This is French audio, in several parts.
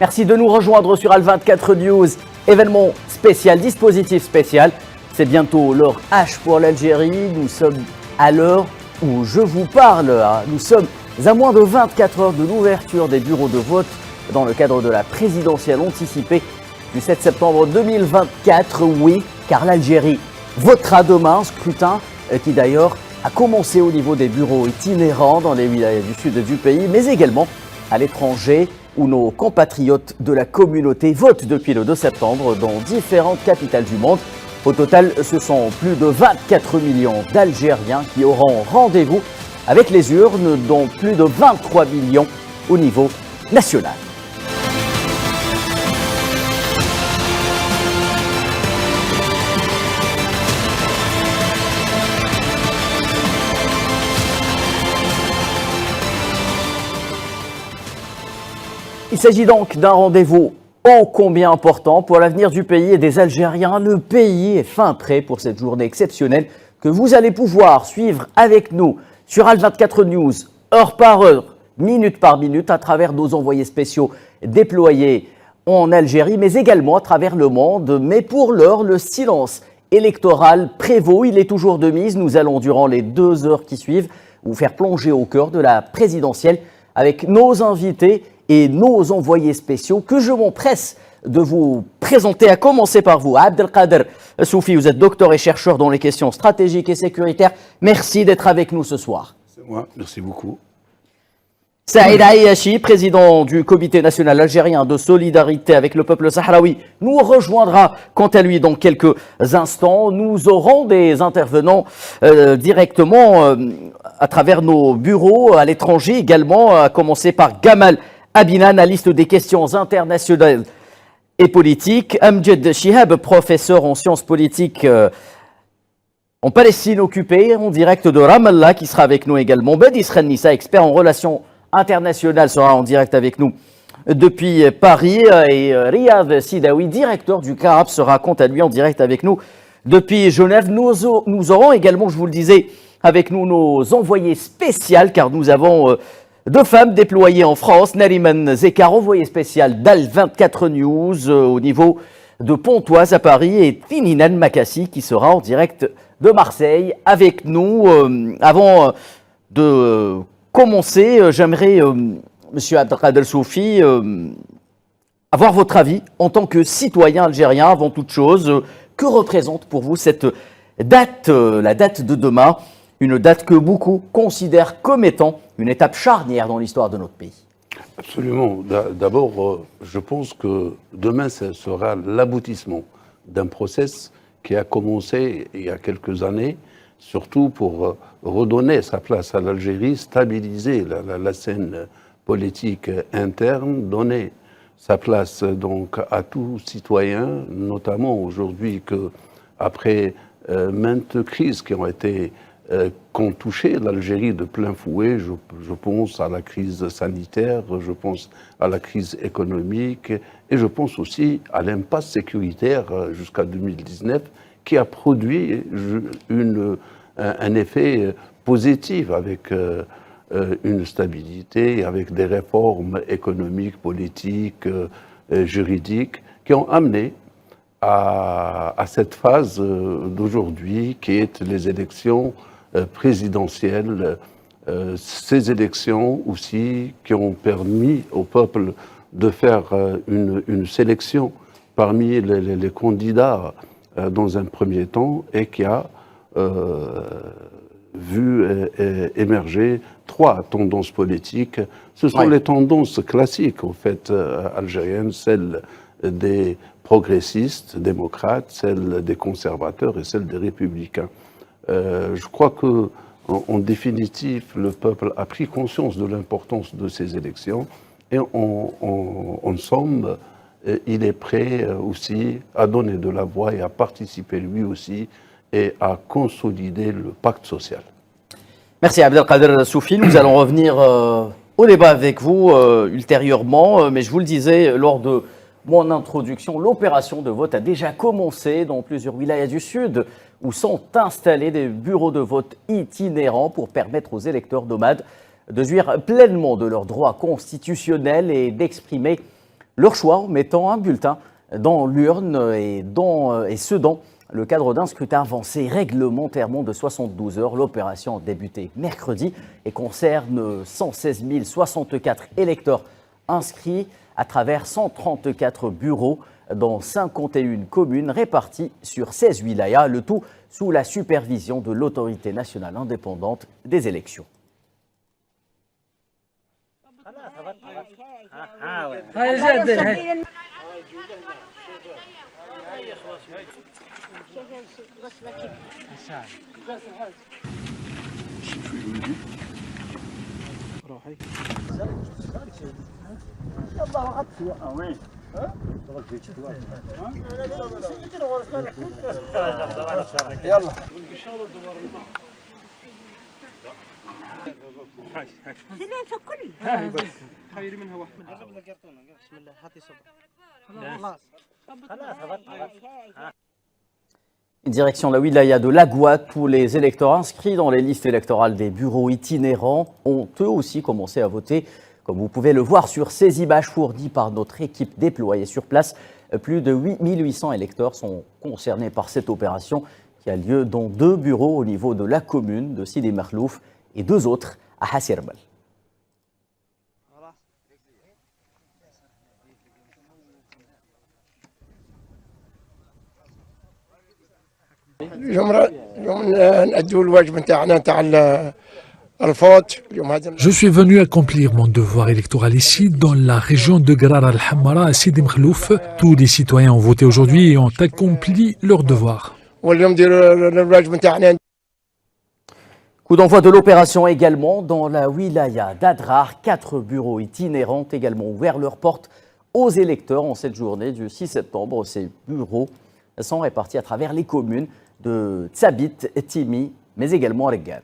Merci de nous rejoindre sur Al24 News. Événement spécial, dispositif spécial. C'est bientôt l'heure H pour l'Algérie. Nous sommes à l'heure où je vous parle. Nous sommes à moins de 24 heures de l'ouverture des bureaux de vote dans le cadre de la présidentielle anticipée du 7 septembre 2024. Oui, car l'Algérie votera demain. Scrutin qui d'ailleurs a commencé au niveau des bureaux itinérants dans les wilayas du sud du pays, mais également à l'étranger, où nos compatriotes de la communauté votent depuis le 2 septembre dans différentes capitales du monde. Au total, ce sont plus de 24 millions d'Algériens qui auront rendez-vous avec les urnes, dont plus de 23 millions au niveau national. Il s'agit donc d'un rendez-vous ô combien important pour l'avenir du pays et des Algériens. Le pays est fin prêt pour cette journée exceptionnelle que vous allez pouvoir suivre avec nous sur Al24 News, heure par heure, minute par minute, à travers nos envoyés spéciaux déployés en Algérie, mais également à travers le monde. Mais pour l'heure, le silence électoral prévaut. Il est toujours de mise. Nous allons, durant les 2 heures qui suivent, vous faire plonger au cœur de la présidentielle avec nos invités et nos envoyés spéciaux que je m'empresse de vous présenter, à commencer par vous. Abdelkader Soufi, vous êtes docteur et chercheur dans les questions stratégiques et sécuritaires. Merci d'être avec nous ce soir. C'est moi, merci beaucoup. Saïd Ayachi, président du Comité national algérien de solidarité avec le peuple sahraoui, nous rejoindra quant à lui dans quelques instants. Nous aurons des intervenants directement à travers nos bureaux à l'étranger également, à commencer par Gamal Abina, analyste des questions internationales et politiques. Amjad Chihab, professeur en sciences politiques en Palestine occupée, en direct de Ramallah, qui sera avec nous également. Badis Khanissa, expert en relations internationales, sera en direct avec nous depuis Paris. Et Riyad Sidawi, directeur du CARAP, sera quant à lui en direct avec nous depuis Genève. Nous aurons également, je vous le disais, avec nous nos envoyés spéciaux, car nous avons 2 femmes déployées en France. Nariman Zekar, envoyé spécial d'Al24 News au niveau de Pontoise à Paris, et Tininan Makassi qui sera en direct de Marseille avec nous. Avant de commencer, j'aimerais, Monsieur Abdelkader Soufi, avoir votre avis en tant que citoyen algérien avant toute chose. Que représente pour vous cette date, la date de demain? Une date que beaucoup considèrent comme étant une étape charnière dans l'histoire de notre pays. Absolument. D'abord, je pense que demain, ce sera l'aboutissement d'un process qui a commencé il y a quelques années, surtout pour redonner sa place à l'Algérie, stabiliser la scène politique interne, donner sa place donc à tout citoyen, notamment aujourd'hui qu'après maintes crises qui ont touché l'Algérie de plein fouet. Je pense à la crise sanitaire, je pense à la crise économique, et je pense aussi à l'impasse sécuritaire jusqu'à 2019, qui a produit un effet positif avec une stabilité, avec des réformes économiques, politiques, juridiques, qui ont amené à cette phase d'aujourd'hui, qui est les élections présidentielles, ces élections aussi qui ont permis au peuple de faire une sélection parmi les candidats dans un premier temps, et qui a vu émerger 3 tendances politiques. Ce sont les tendances classiques, en fait, algériennes, celles des progressistes, démocrates, celles des conservateurs et celles des républicains. Je crois que, en définitive, le peuple a pris conscience de l'importance de ces élections, et en somme, il est prêt aussi à donner de la voix et à participer lui aussi et à consolider le pacte social. Merci Abdelkader Soufi. Nous allons revenir au débat avec vous ultérieurement, mais je vous le disais lors de mon introduction, l'opération de vote a déjà commencé dans plusieurs wilayas du Sud, où sont installés des bureaux de vote itinérants pour permettre aux électeurs nomades de jouir pleinement de leurs droits constitutionnels et d'exprimer leur choix en mettant un bulletin dans l'urne et ce dans le cadre d'un scrutin avancé réglementairement de 72 heures. L'opération a débuté mercredi et concerne 116 064 électeurs inscrits à travers 134 bureaux dans 51 communes réparties sur 16 wilayas, le tout sous la supervision de l'autorité nationale indépendante des élections. Direction la wilaya de Lagua, tous les électeurs inscrits dans les listes électorales des bureaux itinérants ont eux aussi commencé à voter. Comme vous pouvez le voir sur ces images fournies par notre équipe déployée sur place, plus de 8800 électeurs sont concernés par cette opération qui a lieu dans 2 bureaux au niveau de la commune de Sidi Merlouf et 2 autres à Hassirbel. Je suis venu accomplir mon devoir électoral ici, dans la région de Grar al-Hamra, à Sidi Mkhlouf. Tous les citoyens ont voté aujourd'hui et ont accompli leur devoir. Coup d'envoi de l'opération également dans la wilaya d'Adrar. 4 bureaux itinérants ont également ouvert leurs portes aux électeurs en cette journée du 6 septembre. Ces bureaux sont répartis à travers les communes de Tsabit, Timi, mais également Regan.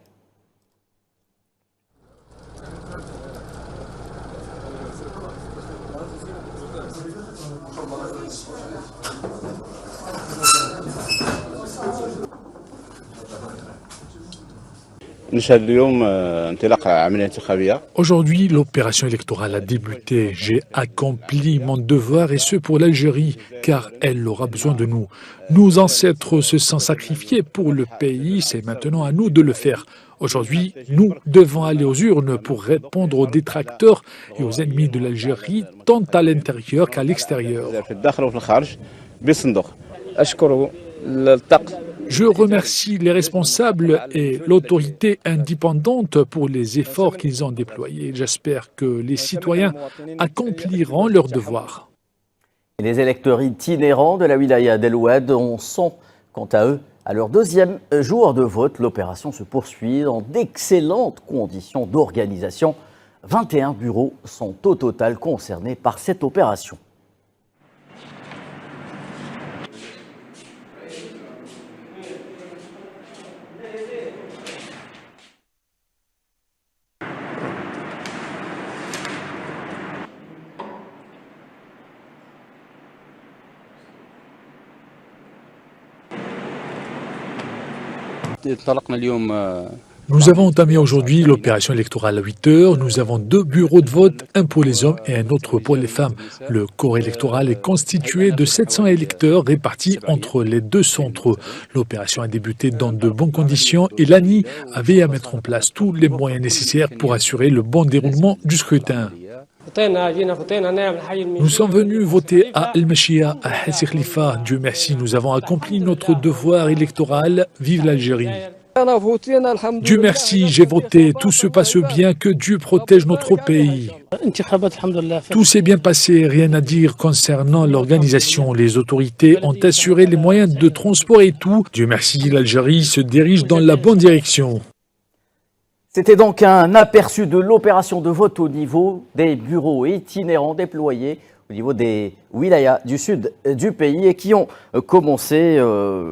Aujourd'hui, l'opération électorale a débuté. J'ai accompli mon devoir et ce pour l'Algérie, car elle aura besoin de nous. Nos ancêtres se sont sacrifiés pour le pays, c'est maintenant à nous de le faire. Aujourd'hui, nous devons aller aux urnes pour répondre aux détracteurs et aux ennemis de l'Algérie, tant à l'intérieur qu'à l'extérieur. Je remercie les responsables et l'autorité indépendante pour les efforts qu'ils ont déployés. J'espère que les citoyens accompliront leur devoir. Et les électeurs itinérants de la wilaya d'El Oued sont, quant à eux, à leur 2e jour de vote. L'opération se poursuit dans d'excellentes conditions d'organisation. 21 bureaux sont au total concernés par cette opération. Nous avons entamé aujourd'hui l'opération électorale à 8 heures. Nous avons 2 bureaux de vote, un pour les hommes et un autre pour les femmes. Le corps électoral est constitué de 700 électeurs répartis entre les 2 centres. L'opération a débuté dans de bonnes conditions et l'ANI avait à mettre en place tous les moyens nécessaires pour assurer le bon déroulement du scrutin. Nous sommes venus voter à El-Machia, à Hassi Khalifa. Dieu merci, nous avons accompli notre devoir électoral. Vive l'Algérie! Dieu merci, j'ai voté. Tout se passe bien, que Dieu protège notre pays. Tout s'est bien passé, rien à dire concernant l'organisation. Les autorités ont assuré les moyens de transport et tout. Dieu merci, l'Algérie se dirige dans la bonne direction. C'était donc un aperçu de l'opération de vote au niveau des bureaux itinérants déployés au niveau des wilayas du sud du pays et qui ont commencé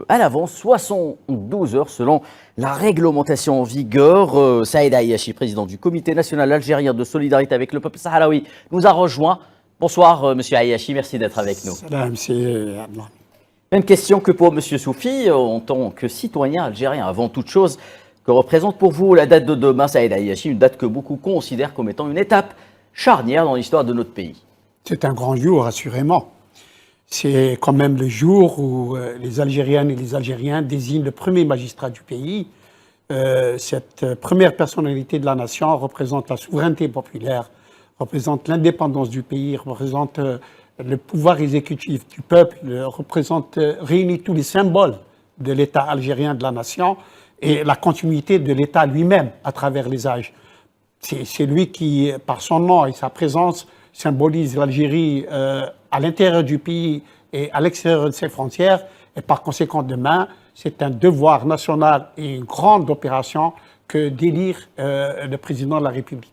à l'avance 72 heures selon la réglementation en vigueur. Saïd Ayachi, président du Comité national algérien de solidarité avec le peuple sahraoui, nous a rejoint. Bonsoir Monsieur Ayachi, merci d'être avec nous. Salam, Même question que pour Monsieur Soufi, en tant que citoyen algérien avant toute chose. Que représente pour vous la date de demain, Saïd Ayachi, une date que beaucoup considèrent comme étant une étape charnière dans l'histoire de notre pays? C'est un grand jour, assurément. C'est quand même le jour où les Algériennes et les Algériens désignent le premier magistrat du pays. Cette première personnalité de la nation représente la souveraineté populaire, représente l'indépendance du pays, représente le pouvoir exécutif du peuple, réunit tous les symboles de l'État algérien, de la nation, et la continuité de l'État lui-même à travers les âges. C'est lui qui, par son nom et sa présence, symbolise l'Algérie à l'intérieur du pays et à l'extérieur de ses frontières. Et par conséquent, demain, c'est un devoir national et une grande opération que d'élire le président de la République.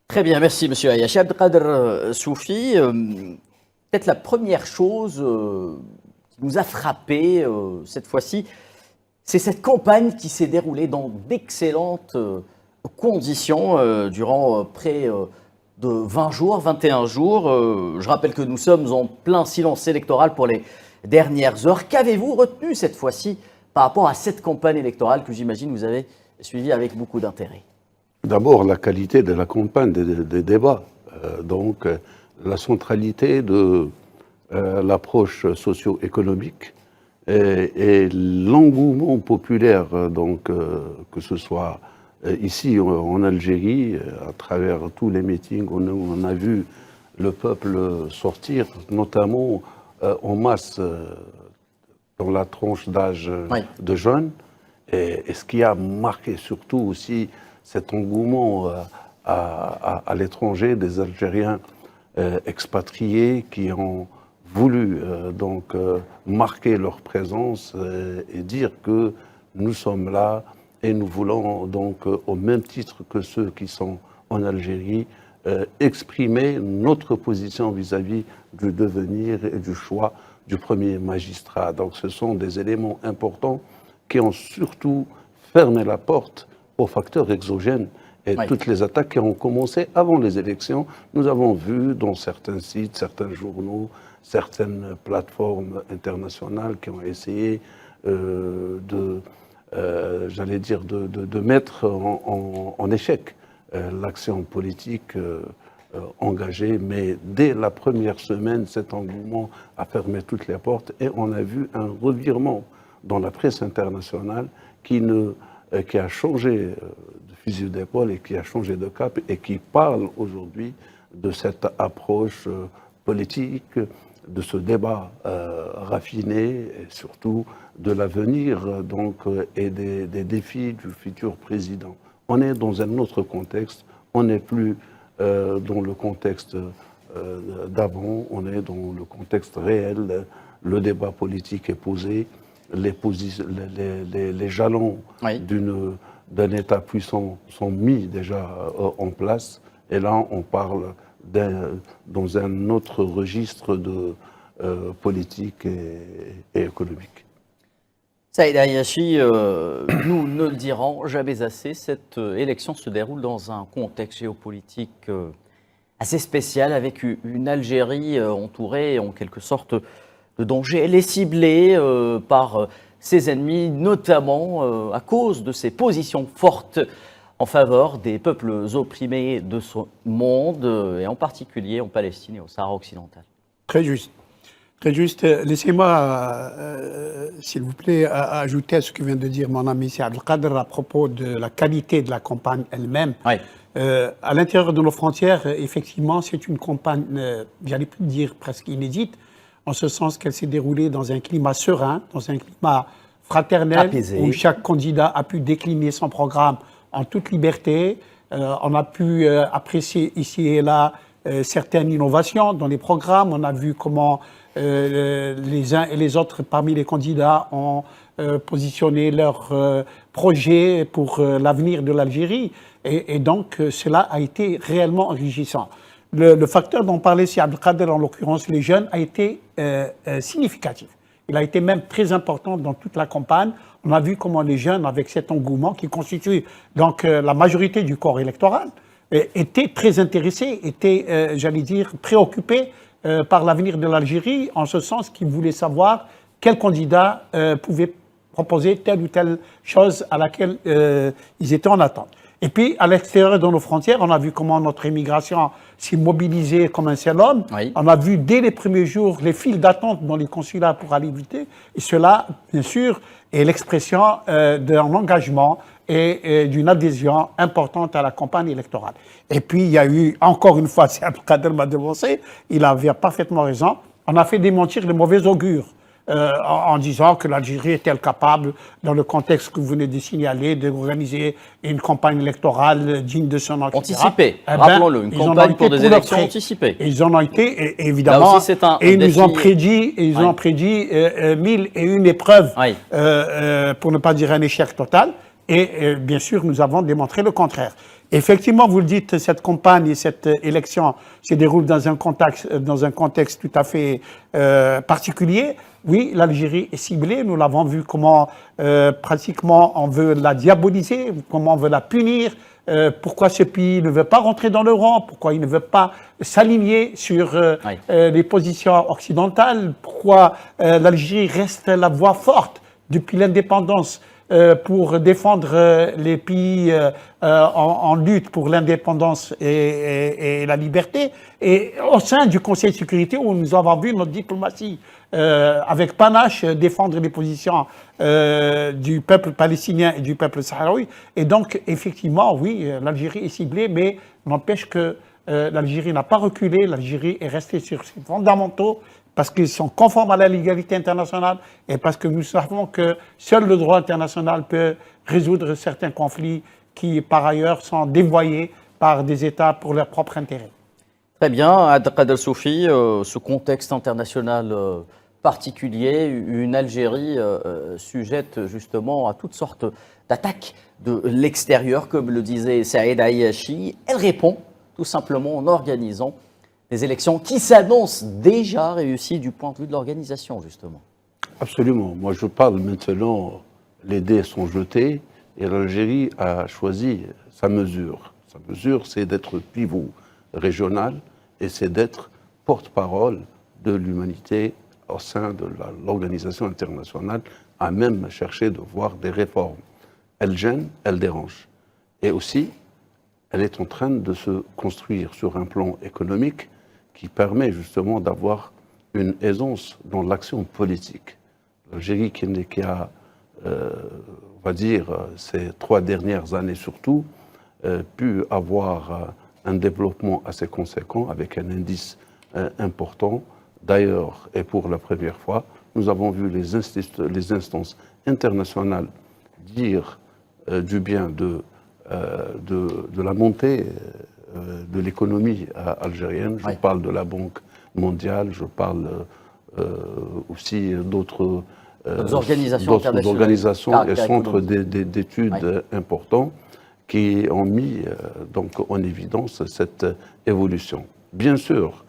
Très bien, merci Monsieur Ayachi. Abdelkader Soufi, peut-être la première chose qui nous a frappé cette fois-ci, c'est cette campagne qui s'est déroulée dans d'excellentes conditions durant près de 20 jours, 21 jours. Je rappelle que nous sommes en plein silence électoral pour les dernières heures. Qu'avez-vous retenu cette fois-ci par rapport à cette campagne électorale que j'imagine vous avez suivie avec beaucoup d'intérêt? D'abord, la qualité de la campagne, des débats. Donc, la centralité de l'approche socio-économique et l'engouement populaire, donc, que ce soit ici en Algérie, à travers tous les meetings, on a vu le peuple sortir, notamment en masse dans la tranche d'âge de jeunes. Et ce qui a marqué surtout aussi cet engouement à l'étranger des Algériens expatriés qui ont voulu donc marquer leur présence et dire que nous sommes là et nous voulons donc au même titre que ceux qui sont en Algérie exprimer notre position vis-à-vis du devenir et du choix du premier magistrat. Donc ce sont des éléments importants qui ont surtout fermé la porte aux facteurs exogènes et toutes les attaques qui ont commencé avant les élections. Nous avons vu dans certains sites, certains journaux, certaines plateformes internationales qui ont essayé j'allais dire, de mettre en échec l'action politique engagée. Mais dès la première semaine, cet engouement a fermé toutes les portes et on a vu un revirement dans la presse internationale qui a changé de fusil d'épaule et qui a changé de cap et qui parle aujourd'hui de cette approche politique, de ce débat raffiné et surtout de l'avenir donc et des défis du futur président. On est dans un autre contexte, on n'est plus dans le contexte d'avant, on est dans le contexte réel, le débat politique est posé, les jalons d'un État puissant sont mis déjà en place et là on parle dans un autre registre de politique et économique. Saïd Ayachi, nous ne le dirons jamais assez, cette élection se déroule dans un contexte géopolitique assez spécial, avec une Algérie entourée en quelque sorte de danger. Elle est ciblée par ses ennemis, notamment à cause de ses positions fortes en faveur des peuples opprimés de ce monde, et en particulier en Palestine et au Sahara occidental. Très juste. Très juste. Laissez-moi, s'il vous plaît, ajouter à ce que vient de dire mon ami Abdelkader à propos de la qualité de la campagne elle-même. Oui. À l'intérieur de nos frontières, effectivement, c'est une campagne, j'allais plus dire presque inédite, en ce sens qu'elle s'est déroulée dans un climat serein, dans un climat fraternel, apaisé, où chaque candidat a pu décliner son programme en toute liberté. On a pu apprécier ici et là certaines innovations dans les programmes. On a vu comment les uns et les autres parmi les candidats ont positionné leurs projets pour l'avenir de l'Algérie. Et donc, cela a été réellement enrichissant. Le facteur dont parlait si Abdelkader, en l'occurrence les jeunes, a été significatif. Il a été même très important dans toute la campagne. On a vu comment les jeunes, avec cet engouement qui constitue donc la majorité du corps électoral, étaient très intéressés, étaient, j'allais dire, préoccupés par l'avenir de l'Algérie, en ce sens qu'ils voulaient savoir quel candidat pouvait proposer telle ou telle chose à laquelle ils étaient en attente. Et puis, à l'extérieur de nos frontières, on a vu comment notre immigration s'est mobilisée comme un seul homme. Oui. On a vu dès les premiers jours les files d'attente dans les consulats pour aller voter. Et cela, bien sûr, est l'expression d'un engagement et d'une adhésion importante à la campagne électorale. Et puis, il y a eu, encore une fois, c'est Abdelkader m'a devancé, il avait parfaitement raison, on a fait démentir les mauvais augures. En disant que l'Algérie est-elle capable, dans le contexte que vous venez de signaler, d'organiser une campagne électorale digne de son nom, etc. Anticipée, rappelons-le, une campagne pour des élections anticipées. Et ils en ont été, et évidemment, et ils nous ont prédit, ils ont prédit 1001 épreuves, pour ne pas dire un échec total, et bien sûr, nous avons démontré le contraire. Effectivement, vous le dites, cette campagne et cette élection se déroulent dans un contexte tout à fait particulier. Oui, l'Algérie est ciblée, nous l'avons vu comment pratiquement on veut la diaboliser, comment on veut la punir, pourquoi ce pays ne veut pas rentrer dans l'euro, pourquoi il ne veut pas s'aligner sur les positions occidentales, pourquoi l'Algérie reste la voix forte depuis l'indépendance pour défendre les pays en lutte pour l'indépendance et la liberté. Et au sein du Conseil de sécurité, où nous avons vu notre diplomatie avec panache défendre les positions du peuple palestinien et du peuple sahraoui. Et donc, effectivement, oui, l'Algérie est ciblée, mais n'empêche que l'Algérie n'a pas reculé, l'Algérie est restée sur ses fondamentaux, parce qu'ils sont conformes à la légalité internationale et parce que nous savons que seul le droit international peut résoudre certains conflits qui, par ailleurs, sont dévoyés par des États pour leur propre intérêt. Très bien, Abdelkader Soufi, ce contexte international particulier, une Algérie sujette justement à toutes sortes d'attaques de l'extérieur, comme le disait Saïd Aiachi. Elle répond tout simplement en organisant des élections qui s'annoncent déjà réussies du point de vue de l'organisation, justement. Absolument. Moi, je parle maintenant, les dés sont jetés et l'Algérie a choisi sa mesure. Sa mesure, c'est d'être pivot régional et c'est d'être porte-parole de l'humanité au sein de l'organisation internationale, à même chercher de voir des réformes. Elle gêne, elle dérange. Et aussi, elle est en train de se construire sur un plan économique qui permet justement d'avoir une aisance dans l'action politique. L'Algérie qui a, on va dire, ces 3 dernières années surtout, pu avoir un développement assez conséquent avec un indice important. D'ailleurs, et pour la première fois, nous avons vu les instances internationales dire du bien de la montée de l'économie algérienne. Je parle de la Banque mondiale, je parle aussi d'autres organisations et centres d'études importants qui ont mis donc en évidence cette évolution. Bien sûr,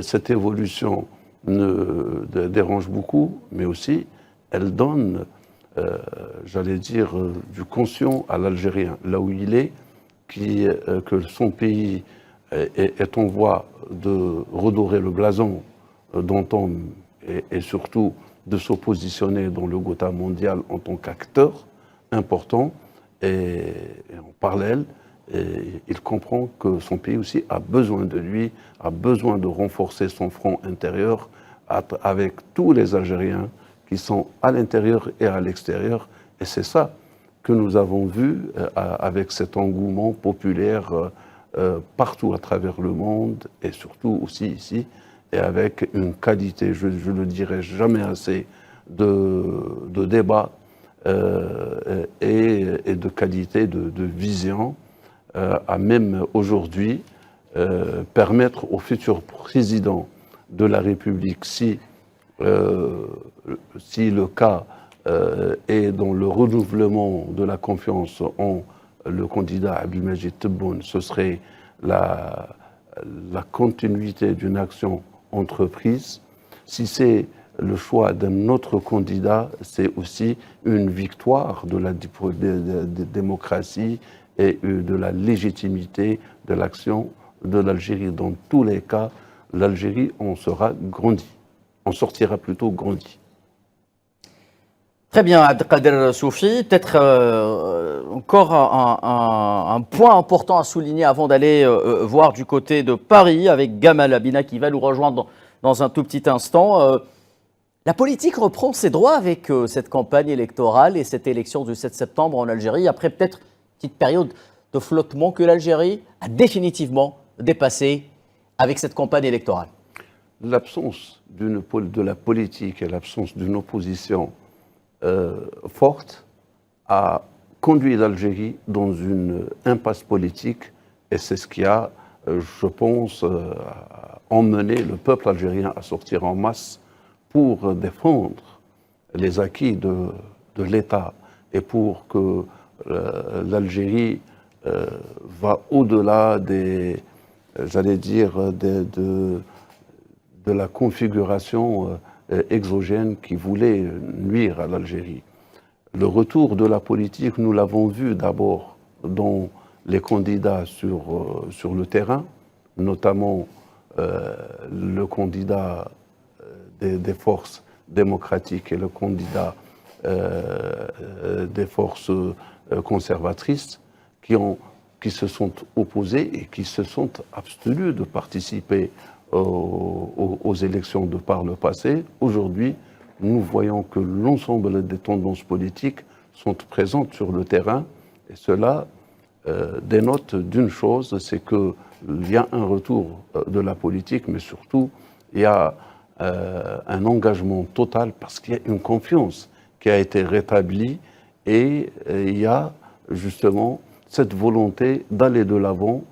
cette évolution dérange beaucoup, mais aussi elle donne, j'allais dire, du conscient à l'Algérien, là où il est, que son pays est en voie de redorer le blason d'entendre et surtout de se positionner dans le Gotha mondial en tant qu'acteur important. Et en parallèle, il comprend que son pays aussi a besoin de lui, a besoin de renforcer son front intérieur avec tous les Algériens qui sont à l'intérieur et à l'extérieur. Et c'est ça que nous avons vu avec cet engouement populaire partout à travers le monde et surtout aussi ici, et avec une qualité, je ne le dirai jamais assez, de débat et de qualité de vision à même aujourd'hui permettre au futur président de la République, si le cas est dans le renouvellement de la confiance en le candidat Abdelmajid Tebboune, ce serait la continuité d'une action entreprise. Si c'est le choix d'un autre candidat, c'est aussi une victoire de la démocratie et de la légitimité de l'action de l'Algérie. Dans tous les cas, l'Algérie en sera grandie, en sortira plutôt grandie. Très bien, Abdelkader Soufi. Peut-être encore un point important à souligner avant d'aller voir du côté de Paris avec Gamal Abina qui va nous rejoindre dans un tout petit instant. La politique reprend ses droits avec cette campagne électorale et cette élection du 7 septembre en Algérie, après peut-être une petite période de flottement que l'Algérie a définitivement dépassé avec cette campagne électorale. L'absence de la politique et l'absence d'une opposition forte a conduit l'Algérie dans une impasse politique et c'est ce qui a, je pense, emmené le peuple algérien à sortir en masse pour défendre les acquis de l'État et pour que l'Algérie va au-delà des, j'allais dire, de la configuration exogène qui voulait nuire à l'Algérie. Le retour de la politique, nous l'avons vu d'abord dans les candidats sur le terrain, notamment le candidat des forces démocratiques et le candidat des forces conservatrices qui se sont opposés et qui se sont abstenus de participer aux élections de par le passé. Aujourd'hui, nous voyons que l'ensemble des tendances politiques sont présentes sur le terrain et cela dénote d'une chose, c'est qu'il y a un retour de la politique, mais surtout il y a un engagement total parce qu'il y a une confiance qui a été rétablie et il y a justement cette volonté d'aller de l'avant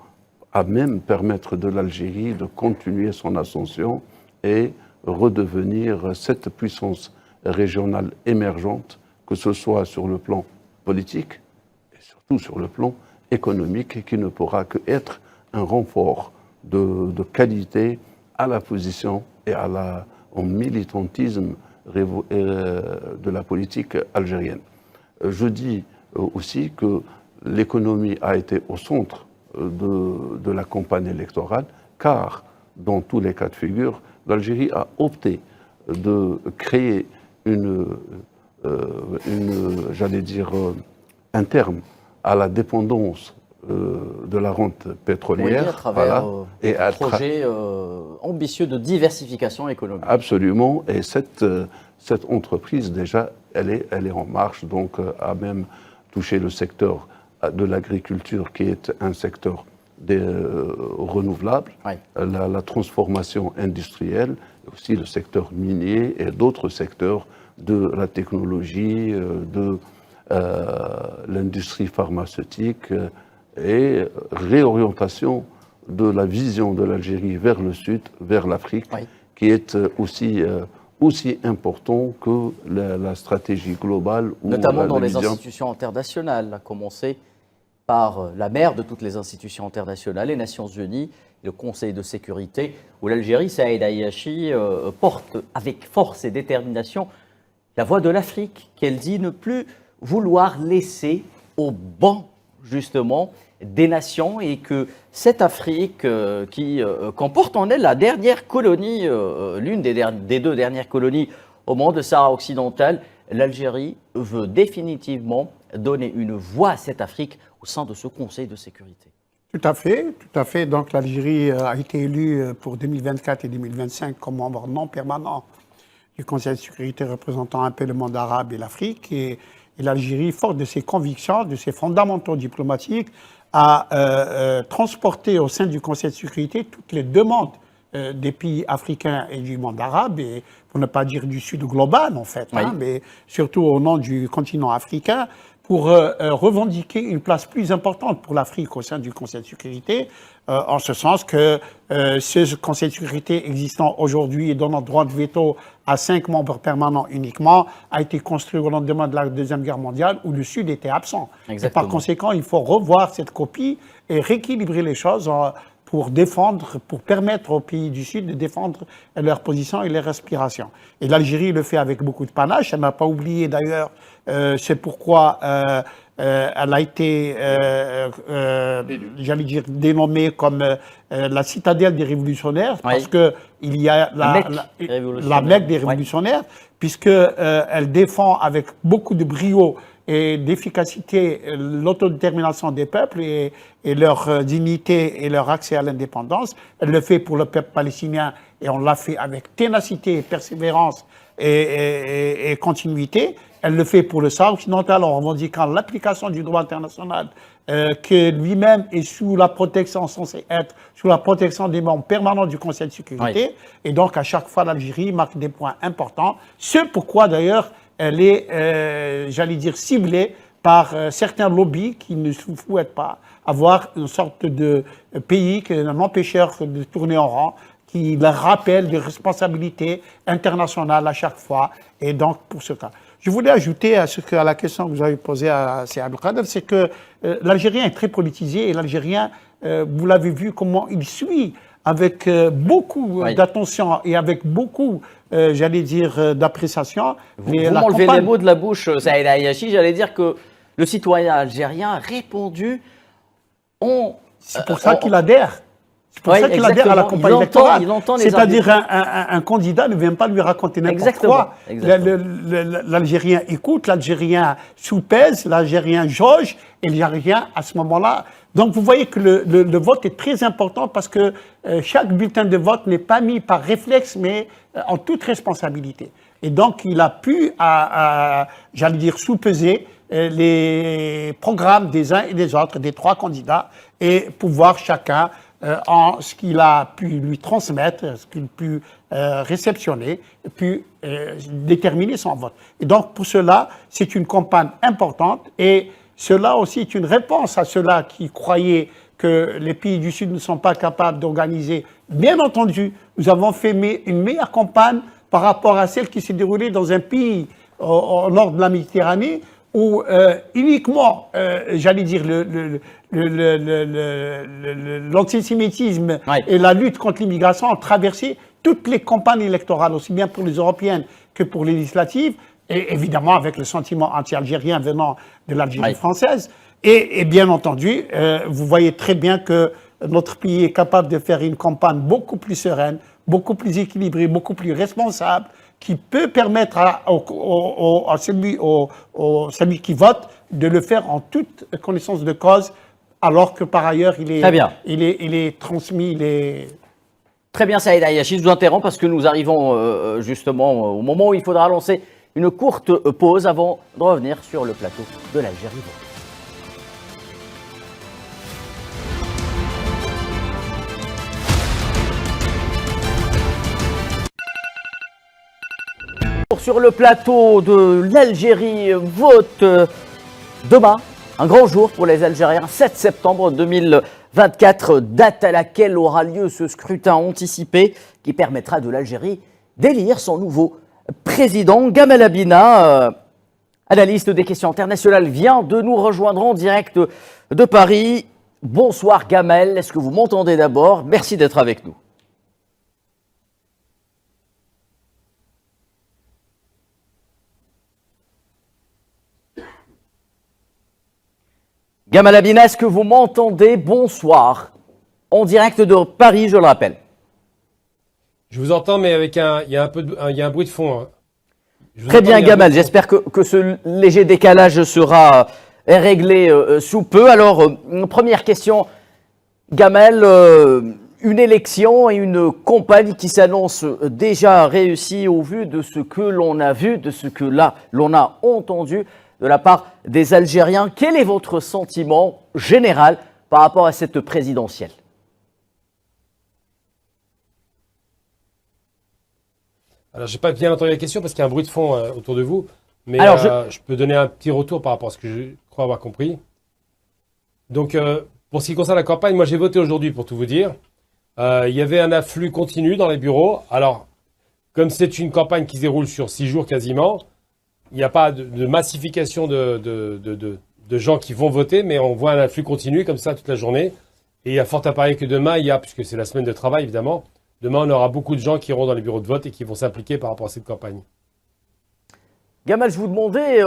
à même permettre de l'Algérie de continuer son ascension et redevenir cette puissance régionale émergente, que ce soit sur le plan politique et surtout sur le plan économique, qui ne pourra qu'être un renfort de qualité à la position et au militantisme de la politique algérienne. Je dis aussi que l'économie a été au centre de la campagne électorale, car dans tous les cas de figure, l'Algérie a opté de créer j'allais dire, un terme à la dépendance de la rente pétrolière. Oui, à travers un projet ambitieux de diversification économique. Absolument, et cette entreprise, déjà, elle est en marche, donc a même touché le secteur de l'agriculture, qui est un secteur renouvelable, oui. La transformation industrielle, aussi le secteur minier et d'autres secteurs de la technologie, de l'industrie pharmaceutique et réorientation de la vision de l'Algérie vers le sud, vers l'Afrique, oui. qui est aussi important que la stratégie globale. Notamment dans les institutions internationales, à commencer par la mère de toutes les institutions internationales, les Nations Unies, le Conseil de sécurité, où l'Algérie, Saïd Ayachi, porte avec force et détermination la voix de l'Afrique, qu'elle dit ne plus vouloir laisser au banc, justement, des nations, et que cette Afrique qui comporte en elle la dernière colonie, l'une des deux dernières colonies au monde, le Sahara occidental, l'Algérie veut définitivement donner une voix à cette Afrique au sein de ce Conseil de sécurité. Tout à fait. Donc l'Algérie a été élue pour 2024 et 2025 comme membre non permanent du Conseil de sécurité représentant un peu le monde arabe et l'Afrique. Et l'Algérie, forte de ses convictions, de ses fondamentaux diplomatiques, a transporté au sein du Conseil de sécurité toutes les demandes des pays africains et du monde arabe, et pour ne pas dire du Sud global en fait, oui. Mais surtout au nom du continent africain, pour revendiquer une place plus importante pour l'Afrique au sein du Conseil de sécurité, en ce sens que ce Conseil de sécurité existant aujourd'hui et donnant droit de veto à 5 membres permanents uniquement, a été construit au lendemain de la Deuxième Guerre mondiale où le Sud était absent. Et par conséquent, il faut revoir cette copie et rééquilibrer les choses pour défendre, pour permettre aux pays du Sud de défendre leur position et leur respiration. Et l'Algérie le fait avec beaucoup de panache. Elle n'a pas oublié d'ailleurs, c'est pourquoi elle a été, j'allais dire, dénommée comme la citadelle des révolutionnaires, parce que il y a la Mecque des révolutionnaires, puisque elle défend avec beaucoup de brio et d'efficacité l'autodétermination des peuples et leur dignité et leur accès à l'indépendance. Elle le fait pour le peuple palestinien et on l'a fait avec ténacité, persévérance et continuité. Elle le fait pour le Sahara occidental en revendiquant l'application du droit international que lui-même est sous la protection, censé être sous la protection des membres permanents du Conseil de sécurité. Oui. Et donc, à chaque fois, l'Algérie marque des points importants. Ce pourquoi, d'ailleurs, elle est, j'allais dire, ciblée par certains lobbies qui ne souhaitent pas avoir une sorte de pays, un empêcheur de tourner en rang, qui leur rappelle des responsabilités internationales à chaque fois. Et donc, pour ce cas. Je voulais ajouter à la question que vous avez posée à C. Abdelkader, c'est que l'Algérien est très politisé et l'Algérien, vous l'avez vu comment il suit avec beaucoup d'attention et avec beaucoup, j'allais dire, d'appréciation. Vous m'enlevez les mots de la bouche, Saïd Ayachi. J'allais dire que le citoyen algérien a répondu. C'est pour ça qu'il adhère. C'est pour ça qu'il adhère à la campagne électorale. C'est-à-dire un candidat ne vient pas lui raconter n'importe quoi. L'Algérien écoute, l'Algérien soupèse, l'Algérien jauge, et l'Algérien, à ce moment-là... Donc vous voyez que le vote est très important parce que chaque bulletin de vote n'est pas mis par réflexe, mais en toute responsabilité. Et donc il a pu, j'allais dire, sous-peser les programmes des uns et des autres, des trois candidats, et pouvoir chacun... en ce qu'il a pu lui transmettre, ce qu'il a pu réceptionner, et puis déterminer son vote. Et donc, pour cela, c'est une campagne importante et cela aussi est une réponse à ceux-là qui croyaient que les pays du Sud ne sont pas capables d'organiser. Bien entendu, nous avons fait une meilleure campagne par rapport à celle qui s'est déroulée dans un pays au nord de la Méditerranée où uniquement, j'allais dire, l'antisémitisme et la lutte contre l'immigration ont traversé toutes les campagnes électorales, aussi bien pour les européennes que pour les législatives, et évidemment avec le sentiment anti-algérien venant de l'Algérie française. Et bien entendu, vous voyez très bien que notre pays est capable de faire une campagne beaucoup plus sereine, beaucoup plus équilibrée, beaucoup plus responsable, qui peut permettre à celui qui vote de le faire en toute connaissance de cause, alors que par ailleurs, il est transmis. Très bien, Saïd Ayachi, je vous interromps parce que nous arrivons justement au moment où il faudra lancer une courte pause avant de revenir sur le plateau de l'Algérie. Sur le plateau de l'Algérie vote demain, un grand jour pour les Algériens, 7 septembre 2024, date à laquelle aura lieu ce scrutin anticipé qui permettra de l'Algérie d'élire son nouveau président. Gamal Abina, analyste des questions internationales, vient de nous rejoindre en direct de Paris. Bonsoir Gamal, est-ce que vous m'entendez d'abord? Merci d'être avec nous. Gamal Abina, est-ce que vous m'entendez? Bonsoir. En direct de Paris, je le rappelle. Je vous entends, mais avec il y a un bruit de fond. Hein. Très bien, Gamal. J'espère que ce léger décalage sera réglé sous peu. Alors, première question. Gamal, une élection et une campagne qui s'annonce déjà réussie au vu de ce que l'on a vu, de ce que l'on a entendu de la part des Algériens. Quel est votre sentiment général par rapport à cette présidentielle? Alors, j'ai pas bien entendu la question parce qu'il y a un bruit de fond autour de vous, mais alors, je peux donner un petit retour par rapport à ce que je crois avoir compris. Donc, pour ce qui concerne la campagne, moi j'ai voté aujourd'hui pour tout vous dire. Il y avait un afflux continu dans les bureaux. Alors, comme c'est une campagne qui se déroule sur 6 jours quasiment, il n'y a pas de massification de gens qui vont voter, mais on voit un afflux continu comme ça toute la journée. Et il y a fort à parier que demain, puisque c'est la semaine de travail évidemment, demain on aura beaucoup de gens qui iront dans les bureaux de vote et qui vont s'impliquer par rapport à cette campagne. Gamal, je vous demandais,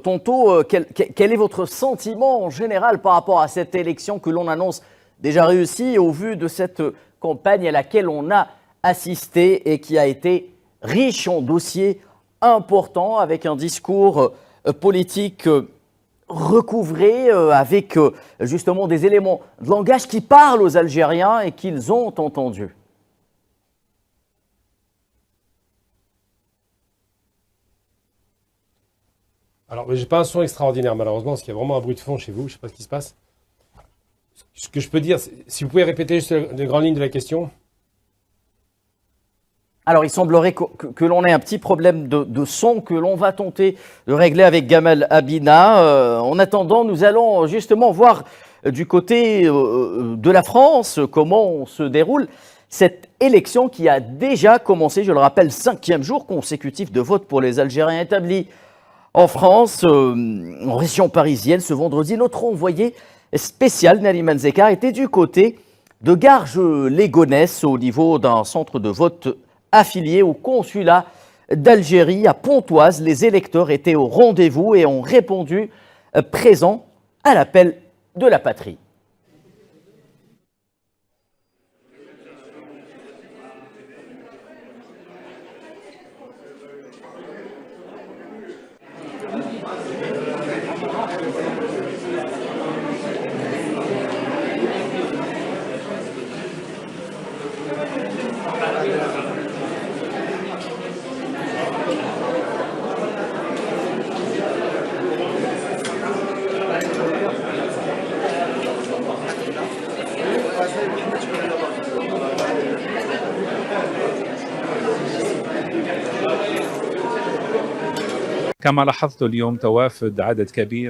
Tonto, quel est votre sentiment en général par rapport à cette élection que l'on annonce déjà réussie au vu de cette campagne à laquelle on a assisté et qui a été riche en dossiers importants avec un discours politique recouvré avec justement des éléments de langage qui parlent aux Algériens et qu'ils ont entendus. Alors, j'ai pas un son extraordinaire malheureusement, parce qu'il y a vraiment un bruit de fond chez vous, je sais pas ce qui se passe. Ce que je peux dire, si vous pouvez répéter juste les grandes lignes de la question. Alors, il semblerait que l'on ait un petit problème de son que l'on va tenter de régler avec Gamal Abina. En attendant, nous allons justement voir du côté de la France comment se déroule cette élection qui a déjà commencé, je le rappelle, 5e jour consécutif de vote pour les Algériens établis en France, en région parisienne. Ce vendredi, notre envoyé spécial, Nariman Zekar, était du côté de Garges-les-Gonesse au niveau d'un centre de vote affilié au consulat d'Algérie à Pontoise. Les électeurs étaient au rendez-vous et ont répondu présents à l'appel de la patrie.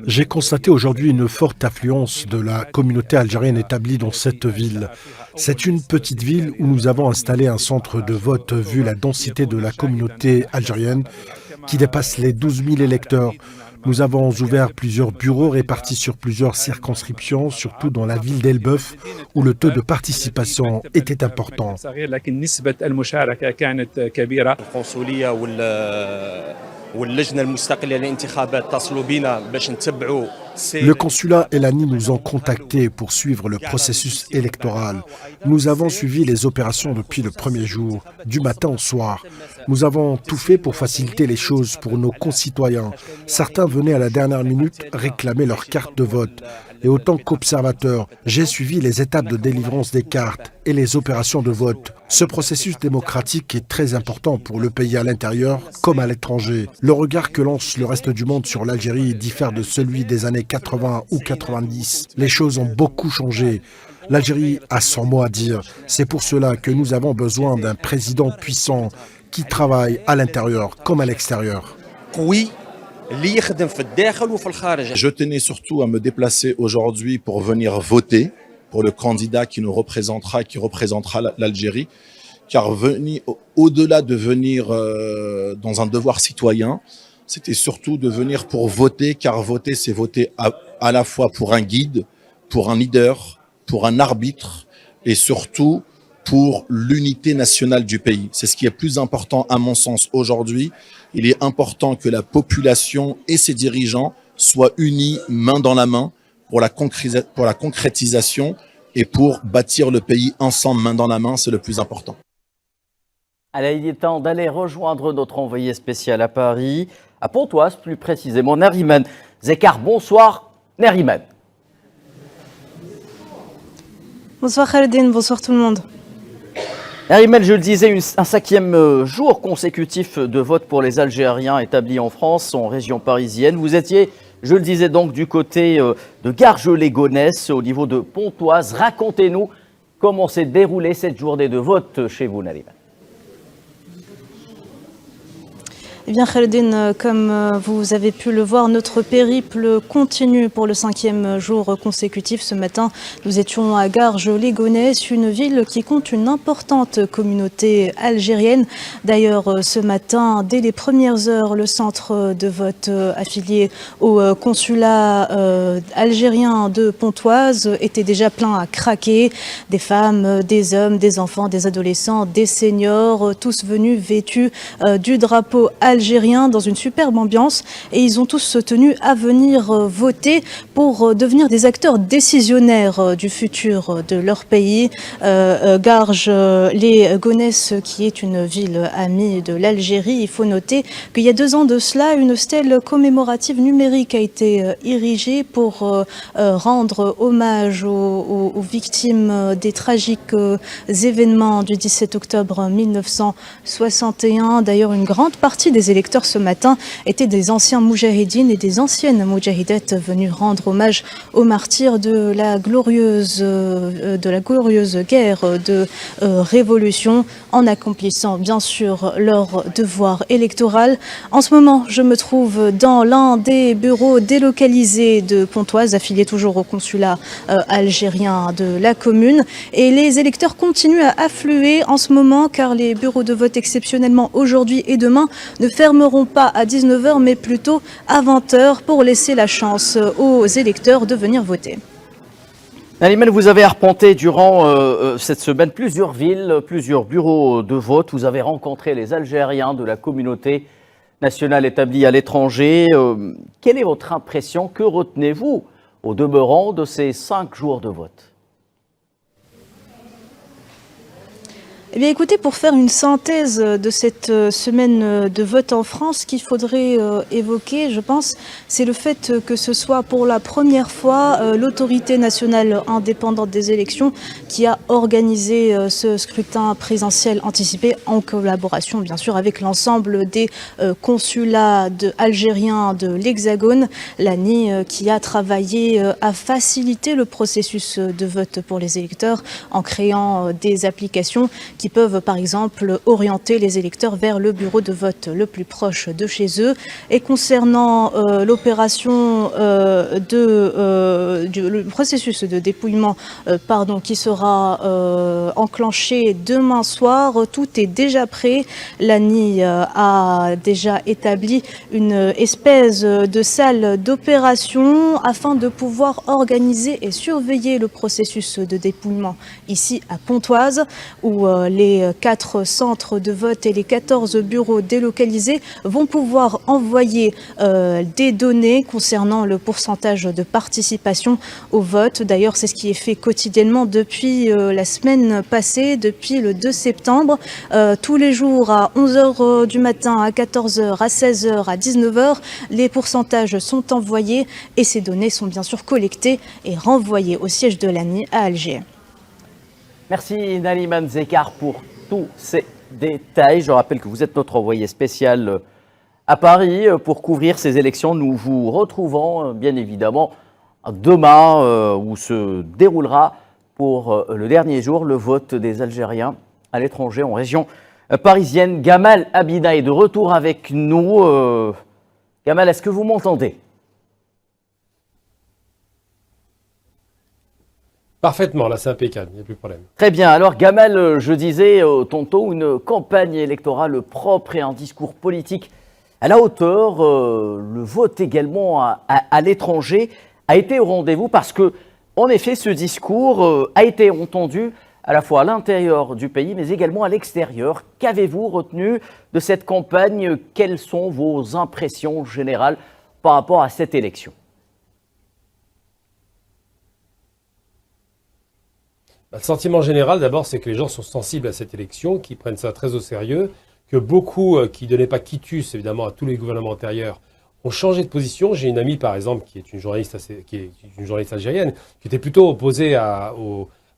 J'ai constaté aujourd'hui une forte affluence de la communauté algérienne établie dans cette ville. C'est une petite ville où nous avons installé un centre de vote vu la densité de la communauté algérienne qui dépasse les 12 000 électeurs. Nous avons ouvert plusieurs bureaux répartis sur plusieurs circonscriptions, surtout dans la ville d'Elbeuf, où le taux de participation était important. Le consulat et l'ANI nous ont contactés pour suivre le processus électoral. Nous avons suivi les opérations depuis le premier jour, du matin au soir. Nous avons tout fait pour faciliter les choses pour nos concitoyens. Certains venaient à la dernière minute réclamer leur carte de vote. Et autant qu'observateur, j'ai suivi les étapes de délivrance des cartes et les opérations de vote. Ce processus démocratique est très important pour le pays à l'intérieur comme à l'étranger. Le regard que lance le reste du monde sur l'Algérie diffère de celui des années 80 ou 90. Les choses ont beaucoup changé. L'Algérie a son mot à dire. C'est pour cela que nous avons besoin d'un président puissant qui travaille à l'intérieur comme à l'extérieur. Oui. Je tenais surtout à me déplacer aujourd'hui pour venir voter pour le candidat qui nous représentera, qui représentera l'Algérie, car au-delà de venir dans un devoir citoyen, c'était surtout de venir pour voter, car voter, c'est voter à la fois pour un guide, pour un leader, pour un arbitre et surtout pour l'unité nationale du pays. C'est ce qui est plus important à mon sens aujourd'hui. Il est important que la population et ses dirigeants soient unis main dans la main pour la concrétisation et pour bâtir le pays ensemble main dans la main, c'est le plus important. Allez, il est temps d'aller rejoindre notre envoyé spécial à Paris, à Pontoise plus précisément, Nariman Zekar. Bonsoir Nariman. Bonsoir Khalidine, bonsoir tout le monde. Nariman, je le disais, un 5e jour consécutif de vote pour les Algériens établis en France, en région parisienne. Vous étiez, je le disais donc, du côté de Garges-les-Gonesse, au niveau de Pontoise. Racontez-nous comment s'est déroulée cette journée de vote chez vous, Nariman. Eh bien, Khaldin, comme vous avez pu le voir, notre périple continue pour le 5e jour consécutif. Ce matin, nous étions à Garges-les-Gonesse, une ville qui compte une importante communauté algérienne. D'ailleurs, ce matin, dès les premières heures, le centre de vote affilié au consulat algérien de Pontoise était déjà plein à craquer. Des femmes, des hommes, des enfants, des adolescents, des seniors, tous venus vêtus du drapeau algérien dans une superbe ambiance, et ils ont tous tenu à venir voter pour devenir des acteurs décisionnaires du futur de leur pays. Garges-les-Gonesse, qui est une ville amie de l'Algérie, il faut noter qu'il y a 2 ans de cela, une stèle commémorative numérique a été érigée pour rendre hommage aux victimes des tragiques événements du 17 octobre 1961. D'ailleurs, une grande partie des électeurs ce matin étaient des anciens moudjahidines et des anciennes moudjahidettes venus rendre hommage aux martyrs de la glorieuse guerre de révolution, en accomplissant bien sûr leur devoir électoral. En ce moment, je me trouve dans l'un des bureaux délocalisés de Pontoise, affilié toujours au consulat algérien de la commune, et les électeurs continuent à affluer en ce moment, car les bureaux de vote exceptionnellement aujourd'hui et demain ne fermeront pas à 19h mais plutôt à 20h pour laisser la chance aux électeurs de venir voter. Naliman, vous avez arpenté durant cette semaine plusieurs villes, plusieurs bureaux de vote. Vous avez rencontré les Algériens de la communauté nationale établie à l'étranger. Quelle est votre impression? Que retenez-vous au demeurant de ces 5 jours de vote? Eh bien, écoutez, pour faire une synthèse de cette semaine de vote en France, ce qu'il faudrait évoquer, je pense, c'est le fait que ce soit pour la première fois l'autorité nationale indépendante des élections qui a organisé ce scrutin présidentiel anticipé en collaboration, bien sûr, avec l'ensemble des consulats algériens de l'Hexagone. L'ANI qui a travaillé à faciliter le processus de vote pour les électeurs en créant des applications qui peuvent par exemple orienter les électeurs vers le bureau de vote le plus proche de chez eux. Et concernant l'opération le processus de dépouillement qui sera enclenché demain soir, tout est déjà prêt. L'ANI a déjà établi une espèce de salle d'opération afin de pouvoir organiser et surveiller le processus de dépouillement ici à Pontoise, où les 4 centres de vote et les 14 bureaux délocalisés vont pouvoir envoyer des données concernant le pourcentage de participation au vote. D'ailleurs, c'est ce qui est fait quotidiennement depuis la semaine passée, depuis le 2 septembre. Tous les jours à 11h du matin, à 14h, à 16h, à 19h, les pourcentages sont envoyés et ces données sont bien sûr collectées et renvoyées au siège de l'ANI à Alger. Merci Naliman Zekar pour tous ces détails. Je rappelle que vous êtes notre envoyé spécial à Paris pour couvrir ces élections. Nous vous retrouvons bien évidemment demain où se déroulera pour le dernier jour le vote des Algériens à l'étranger en région parisienne. Gamal Abina est de retour avec nous. Gamal, est-ce que vous m'entendez? Parfaitement, là c'est impeccable, il n'y a plus de problème. Très bien, alors Gamal, je disais tantôt, une campagne électorale propre et un discours politique à la hauteur. Le vote également à l'étranger a été au rendez-vous parce que, en effet, ce discours a été entendu à la fois à l'intérieur du pays mais également à l'extérieur. Qu'avez-vous retenu de cette campagne? Quelles sont vos impressions générales par rapport à cette élection? Le sentiment général, d'abord, c'est que les gens sont sensibles à cette élection, qu'ils prennent ça très au sérieux, que beaucoup qui ne donnaient pas quitus, évidemment, à tous les gouvernements antérieurs, ont changé de position. J'ai une amie, par exemple, qui est une journaliste algérienne, qui était plutôt opposée à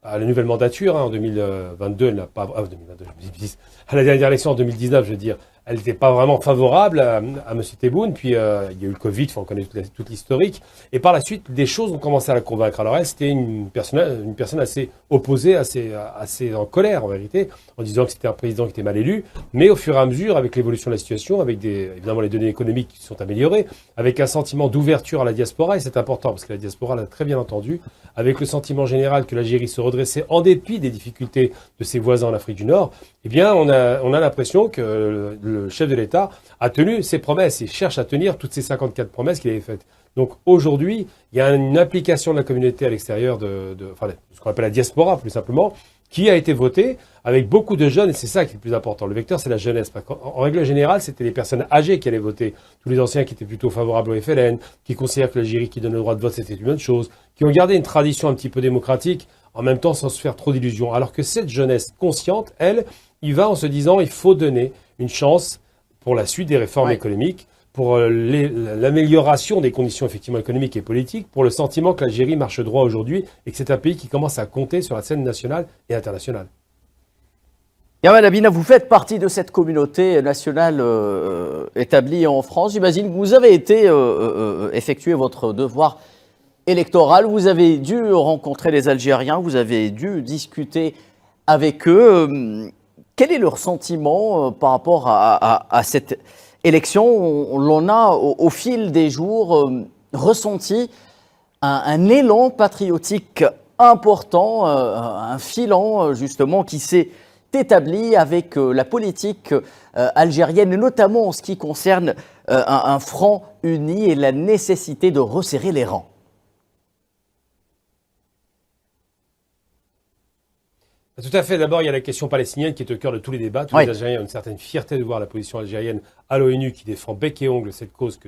la nouvelle mandature en 2022. Elle n'a pas, 2022, 2010, à la dernière élection en 2019, je veux dire, elle n'était pas vraiment favorable à M. Tebboune. Puis il y a eu le Covid, on connaît toute l'historique. Et par la suite, des choses ont commencé à la convaincre. Alors elle, c'était une personne assez opposée, assez en colère en vérité, en disant que c'était un président qui était mal élu. Mais au fur et à mesure, avec l'évolution de la situation, avec évidemment les données économiques qui sont améliorées, avec un sentiment d'ouverture à la diaspora, et c'est important parce que la diaspora l'a très bien entendu, avec le sentiment général que l'Algérie se redressait en dépit des difficultés de ses voisins en Afrique du Nord, eh bien on a l'impression que le chef de l'État a tenu ses promesses et cherche à tenir toutes ces 54 promesses qu'il avait faites. Donc aujourd'hui, il y a une implication de la communauté à l'extérieur enfin, ce qu'on appelle la diaspora plus simplement, qui a été votée avec beaucoup de jeunes, et c'est ça qui est le plus important. Le vecteur, c'est la jeunesse. En règle générale, c'était les personnes âgées qui allaient voter. Tous les anciens qui étaient plutôt favorables au FLN, qui considèrent que l'Algérie qui donne le droit de vote, c'était une bonne chose, qui ont gardé une tradition un petit peu démocratique, en même temps sans se faire trop d'illusions. Alors que cette jeunesse consciente, elle, y va en se disant il faut donner une chance pour la suite des réformes économiques, pour l'amélioration des conditions effectivement économiques et politiques, pour le sentiment que l'Algérie marche droit aujourd'hui et que c'est un pays qui commence à compter sur la scène nationale et internationale. Gamal Abina, vous faites partie de cette communauté nationale établie en France. J'imagine que vous avez été effectuer votre devoir électoral. Vous avez dû rencontrer les Algériens, vous avez dû discuter avec eux. Quel est leur sentiment par rapport à cette élection? On l'en a au fil des jours ressenti un élan patriotique important, un filon justement qui s'est établi avec la politique algérienne, notamment en ce qui concerne un front uni et la nécessité de resserrer les rangs. Tout à fait. D'abord, il y a la question palestinienne qui est au cœur de tous les débats. Tous les Algériens ont une certaine fierté de voir la position algérienne à l'ONU qui défend bec et ongle cette cause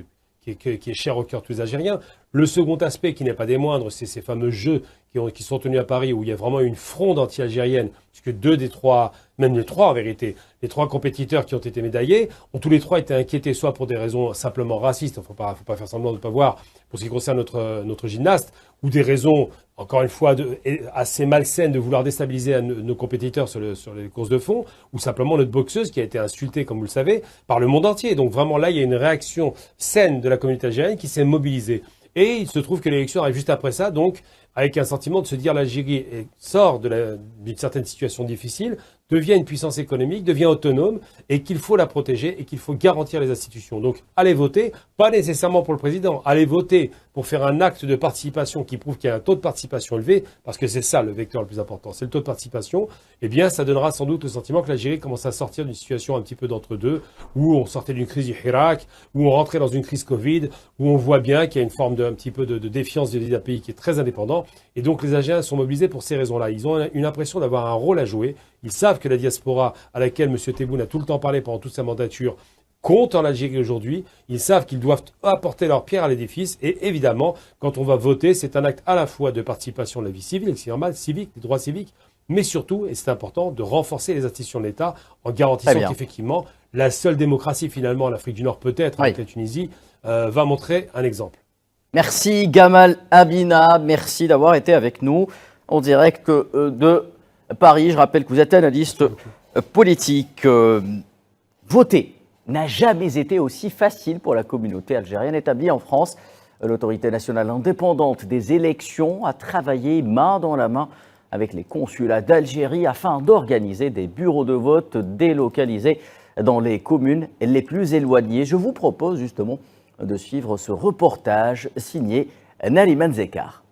qui est chère au cœur de tous les Algériens. Le second aspect, qui n'est pas des moindres, c'est ces fameux jeux qui sont tenus à Paris où il y a vraiment une fronde anti-algérienne, puisque 2 des 3, même les 3 en vérité, les 3 compétiteurs qui ont été médaillés, ont tous les 3 été inquiétés, soit pour des raisons simplement racistes, faut pas faire semblant de ne pas voir, pour ce qui concerne notre gymnaste, ou des raisons, encore une fois, assez malsaines de vouloir déstabiliser nos compétiteurs sur les courses de fond, ou simplement notre boxeuse qui a été insultée, comme vous le savez, par le monde entier. Donc vraiment là, il y a une réaction saine de la communauté algérienne qui s'est mobilisée. Et il se trouve que l'élection arrive juste après ça, donc avec un sentiment de se dire l'Algérie sort d'une certaine situation difficile, devient une puissance économique, devient autonome, et qu'il faut la protéger et qu'il faut garantir les institutions. Donc allez voter, pas nécessairement pour le président, allez voter pour faire un acte de participation qui prouve qu'il y a un taux de participation élevé, parce que c'est ça le vecteur le plus important, c'est le taux de participation. Eh bien, ça donnera sans doute le sentiment que l'Algérie commence à sortir d'une situation un petit peu d'entre-deux, où on sortait d'une crise du Hirak, où on rentrait dans une crise Covid, où on voit bien qu'il y a une forme un petit peu de défiance d'un pays qui est très indépendant. Et donc les Algériens sont mobilisés pour ces raisons-là. Ils ont une impression d'avoir un rôle à jouer. Ils savent que la diaspora, à laquelle M. Tebboune a tout le temps parlé pendant toute sa mandature, compte en Algérie aujourd'hui. Ils savent qu'ils doivent apporter leur pierre à l'édifice. Et évidemment, quand on va voter, c'est un acte à la fois de participation de la vie civile, c'est normal, civique, des droits civiques, mais surtout, et c'est important, de renforcer les institutions de l'État en garantissant qu'effectivement, la seule démocratie finalement en Afrique du Nord, peut-être avec la Tunisie, va montrer un exemple. Merci Gamal Abina, merci d'avoir été avec nous en direct de Paris. Je rappelle que vous êtes analyste politique. Voter n'a jamais été aussi facile pour la communauté algérienne établie en France. L'autorité nationale indépendante des élections a travaillé main dans la main avec les consulats d'Algérie afin d'organiser des bureaux de vote délocalisés dans les communes les plus éloignées. Je vous propose justement de suivre ce reportage signé Nariman Zekar.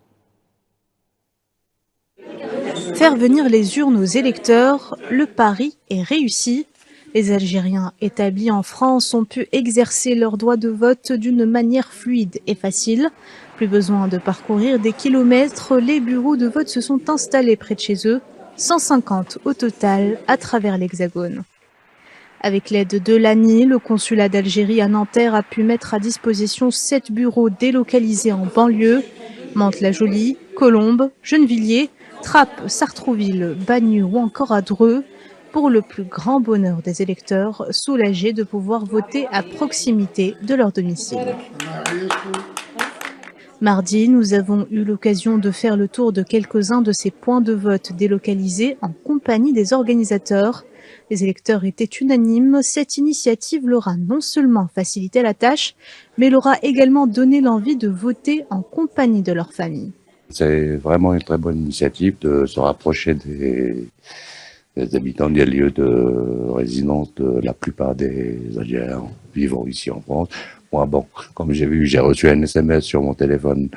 Faire venir les urnes aux électeurs, le pari est réussi. Les Algériens établis en France ont pu exercer leur droit de vote d'une manière fluide et facile. Plus besoin de parcourir des kilomètres, les bureaux de vote se sont installés près de chez eux, 150 au total à travers l'Hexagone. Avec l'aide de l'ANI, le consulat d'Algérie à Nanterre a pu mettre à disposition 7 bureaux délocalisés en banlieue, Mantes-la-Jolie, Colombes, Gennevilliers, Trappes, Sartrouville, Bagneux ou encore à Dreux, pour le plus grand bonheur des électeurs, soulagés de pouvoir voter à proximité de leur domicile. Mardi, nous avons eu l'occasion de faire le tour de quelques-uns de ces points de vote délocalisés en compagnie des organisateurs. Les électeurs étaient unanimes. Cette initiative leur a non seulement facilité la tâche, mais leur a également donné l'envie de voter en compagnie de leur famille. C'est vraiment une très bonne initiative de se rapprocher des habitants des lieux de résidence de la plupart des Algériens vivant ici en France. Moi, bon, comme j'ai reçu un SMS sur mon téléphone,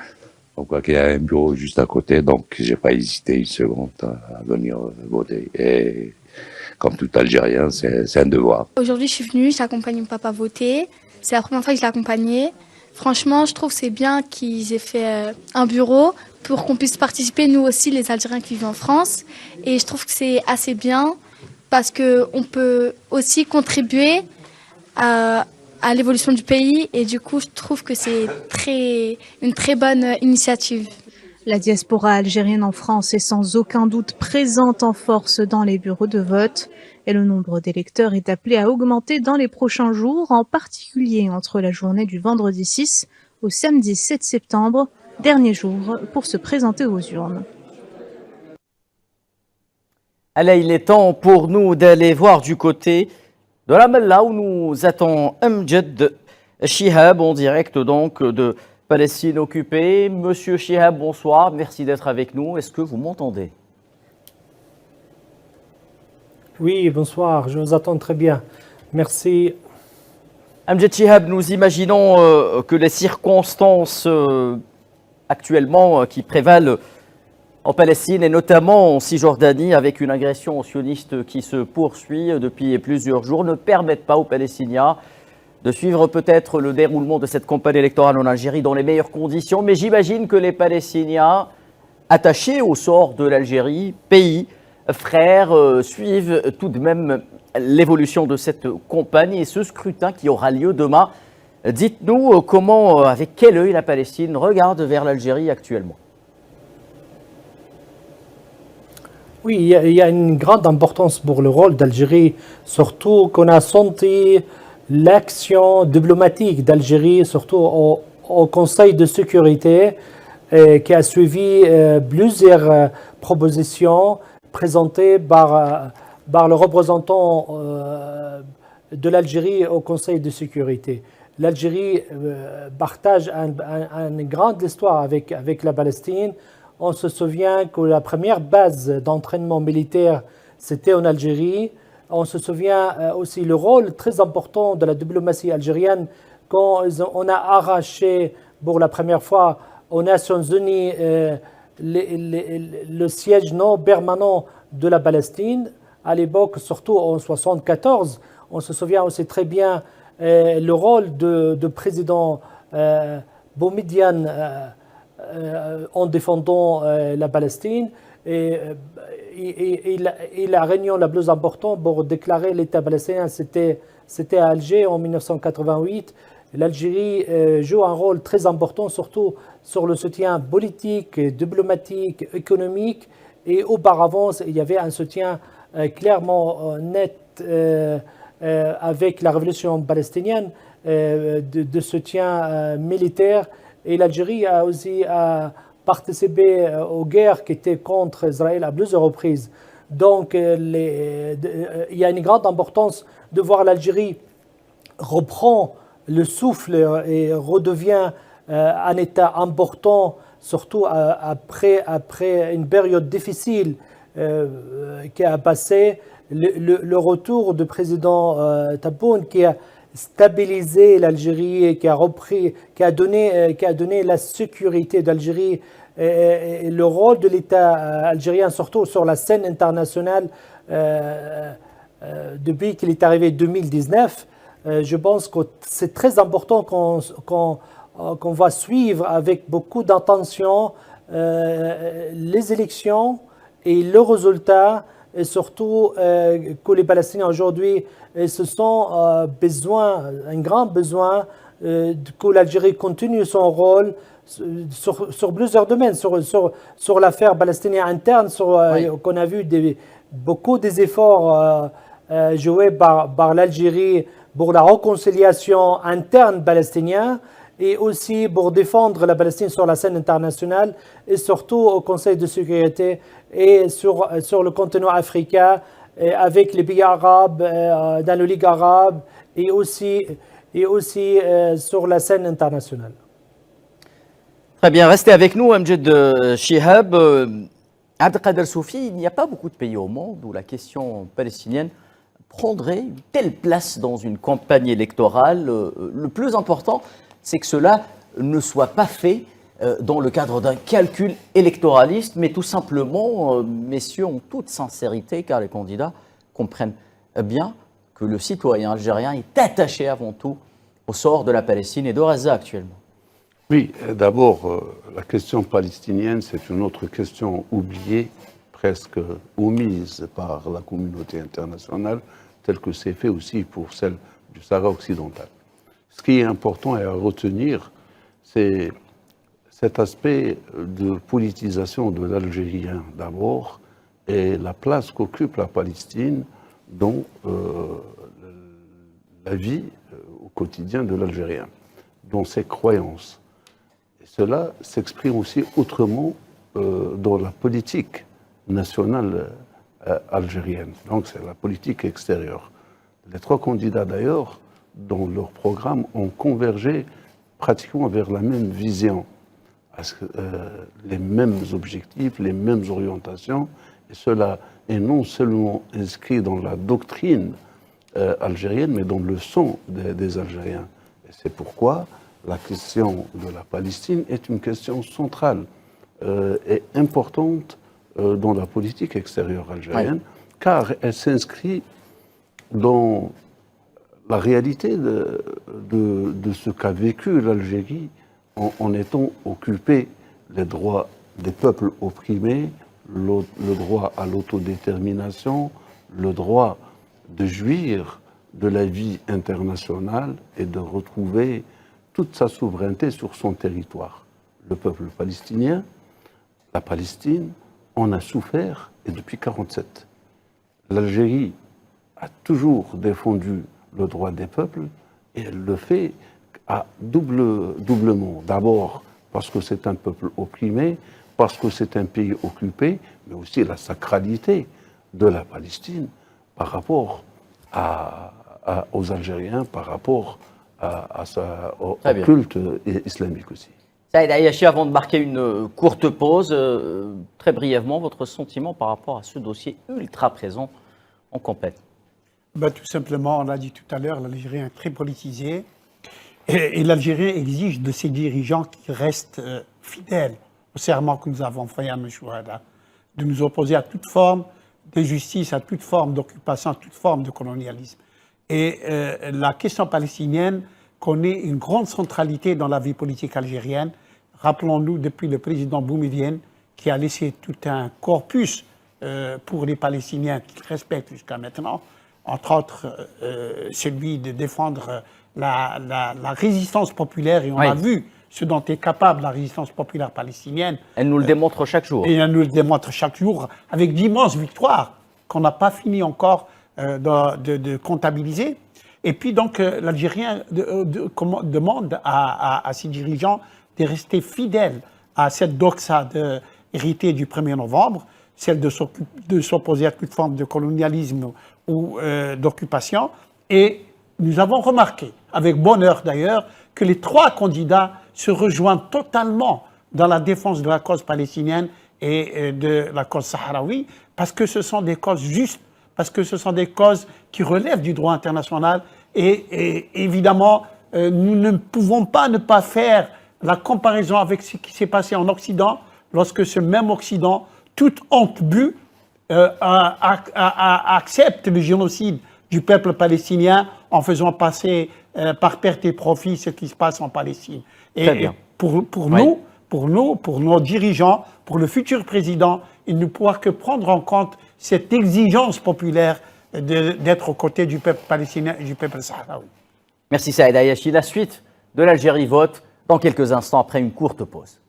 donc qu'il y a un bureau juste à côté, donc j'ai pas hésité une seconde à venir voter. Et comme tout Algérien, c'est un devoir. Aujourd'hui, je suis venue, j'accompagne mon papa voter. C'est la première fois que je l'ai accompagné. Franchement, je trouve que c'est bien qu'ils aient fait un bureau pour qu'on puisse participer, nous aussi, les Algériens qui vivent en France. Et je trouve que c'est assez bien parce qu'on peut aussi contribuer à l'évolution du pays. Et du coup, je trouve que c'est une très bonne initiative. La diaspora algérienne en France est sans aucun doute présente en force dans les bureaux de vote et le nombre d'électeurs est appelé à augmenter dans les prochains jours, en particulier entre la journée du vendredi 6 au samedi 7 septembre, dernier jour pour se présenter aux urnes. Allez, il est temps pour nous d'aller voir du côté de la Mella où nous attend Amjad Chihab en direct donc de Palestine occupée. Monsieur Chihab, bonsoir, merci d'être avec nous. Est-ce que vous m'entendez? Oui, bonsoir, je vous attends très bien. Merci. Amjad Chihab, nous imaginons que les circonstances actuellement qui prévalent en Palestine et notamment en Cisjordanie avec une agression sioniste qui se poursuit depuis plusieurs jours ne permettent pas aux Palestiniens de suivre peut-être le déroulement de cette campagne électorale en Algérie dans les meilleures conditions. Mais j'imagine que les Palestiniens attachés au sort de l'Algérie, pays, frères, suivent tout de même l'évolution de cette campagne et ce scrutin qui aura lieu demain. Dites-nous comment, avec quel œil la Palestine regarde vers l'Algérie actuellement. Oui, il y a une grande importance pour le rôle d'Algérie, surtout qu'on a senti l'action diplomatique d'Algérie, surtout au Conseil de sécurité, qui a suivi plusieurs propositions présentées par le représentant de l'Algérie au Conseil de sécurité. L'Algérie partage une grande histoire avec la Palestine. On se souvient que la première base d'entraînement militaire, c'était en Algérie. On se souvient aussi le rôle très important de la diplomatie algérienne quand on a arraché pour la première fois aux Nations Unies le siège non permanent de la Palestine. À l'époque, surtout en 1974, on se souvient aussi très bien le rôle de président Boumedienne en défendant la Palestine. Et la réunion la plus importante pour déclarer l'État palestinien, c'était à Alger en 1988. L'Algérie joue un rôle très important, surtout sur le soutien politique, diplomatique, économique. Et auparavant, il y avait un soutien clairement net avec la révolution palestinienne, de soutien militaire. Et l'Algérie a aussi participé aux guerres qui étaient contre Israël à plusieurs reprises. Donc, il y a une grande importance de voir l'Algérie reprend le souffle et redevient un État important, surtout après une période difficile qui a passé. Le retour du président Tebboune qui a stabilisé l'Algérie et qui a donné la sécurité d'Algérie et le rôle de l'État algérien, surtout sur la scène internationale depuis qu'il est arrivé en 2019. Je pense que c'est très important qu'on va suivre avec beaucoup d'attention les élections et le résultat, et surtout que les Palestiniens aujourd'hui se sont un grand besoin que l'Algérie continue son rôle sur plusieurs domaines, sur l'affaire palestinienne interne, qu'on a vu beaucoup des efforts joués par l'Algérie pour la réconciliation interne palestinienne et aussi pour défendre la Palestine sur la scène internationale et surtout au Conseil de sécurité et sur le continent africain avec les pays arabes, dans la Ligue arabe et aussi sur la scène internationale. Très bien, restez avec nous, Amjad Chihab. Abdelkader Soufi, il n'y a pas beaucoup de pays au monde où la question palestinienne prendrait une telle place dans une campagne électorale. Le plus important, c'est que cela ne soit pas fait dans le cadre d'un calcul électoraliste, mais tout simplement, messieurs, en toute sincérité, car les candidats comprennent bien que le citoyen algérien est attaché avant tout au sort de la Palestine et de Gaza actuellement. Oui, d'abord, la question palestinienne, c'est une autre question oubliée, presque omise par la communauté internationale, tel que c'est fait aussi pour celle du Sahara occidental. Ce qui est important et à retenir, c'est cet aspect de politisation de l'Algérien d'abord et la place qu'occupe la Palestine dans la vie au quotidien de l'Algérien, dans ses croyances. Et cela s'exprime aussi autrement dans la politique nationale algérienne. Donc c'est la politique extérieure. Les trois candidats d'ailleurs, dans leur programme, ont convergé pratiquement vers la même vision, les mêmes objectifs, les mêmes orientations, et cela est non seulement inscrit dans la doctrine algérienne, mais dans le sang des Algériens. Et c'est pourquoi la question de la Palestine est une question centrale et importante dans la politique extérieure algérienne, car elle s'inscrit dans la réalité de ce qu'a vécu l'Algérie en étant occupée, les droits des peuples opprimés, le droit à l'autodétermination, le droit de jouir de la vie internationale et de retrouver toute sa souveraineté sur son territoire. Le peuple palestinien, la Palestine, en a souffert, et depuis 1947. L'Algérie a toujours défendu le droit des peuples, et elle le fait à doublement. D'abord parce que c'est un peuple opprimé, parce que c'est un pays occupé, mais aussi la sacralité de la Palestine par rapport aux Algériens, par rapport au culte islamique aussi. Saïd Ayachi, avant de marquer une courte pause, très brièvement, votre sentiment par rapport à ce dossier ultra présent en campagne? Tout simplement, on l'a dit tout à l'heure, l'Algérien est très politisé et l'Algérien exige de ses dirigeants qu'ils restent fidèles au serment que nous avons fait à Mechouada, de nous opposer à toute forme d'injustice, à toute forme d'occupation, à toute forme de colonialisme. Et la question palestinienne connaît une grande centralité dans la vie politique algérienne. Rappelons-nous, depuis le président Boumedienne, qui a laissé tout un corpus pour les Palestiniens qu'il respecte jusqu'à maintenant, entre autres celui de défendre la résistance populaire, et on a vu ce dont est capable la résistance populaire palestinienne. Elle nous le démontre chaque jour. Et elle nous le démontre chaque jour, avec d'immenses victoires qu'on n'a pas fini encore de comptabiliser. Et puis donc l'Algérien demande à ses dirigeants de rester fidèles à cette doxa héritée du 1er novembre, celle de s'opposer à toute forme de colonialisme ou d'occupation. Et nous avons remarqué, avec bonheur d'ailleurs, que les trois candidats se rejoignent totalement dans la défense de la cause palestinienne et de la cause sahraoui, parce que ce sont des causes justes, parce que ce sont des causes qui relèvent du droit international. Et évidemment, nous ne pouvons pas ne pas faire la comparaison avec ce qui s'est passé en Occident, lorsque ce même Occident, toute honte bue, accepte le génocide du peuple palestinien en faisant passer par perte et profit ce qui se passe en Palestine. Et pour nos dirigeants, pour le futur président, il ne pourra que prendre en compte cette exigence populaire d'être aux côtés du peuple palestinien et du peuple sahraoui. Merci Saïd Ayachi. La suite de l'Algérie vote dans quelques instants après une courte pause.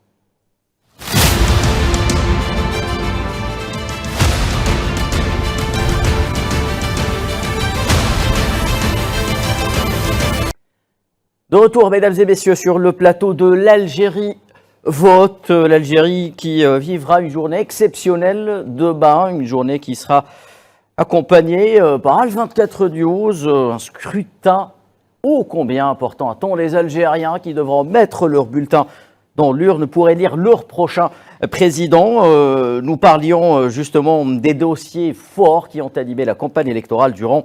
De retour, mesdames et messieurs, sur le plateau de l'Algérie vote. L'Algérie qui vivra une journée exceptionnelle demain, une journée qui sera Accompagné par Al24 News, un scrutin ô combien important. Attend les Algériens qui devront mettre leur bulletin dans l'urne pour élire leur prochain président. Nous parlions justement des dossiers forts qui ont animé la campagne électorale durant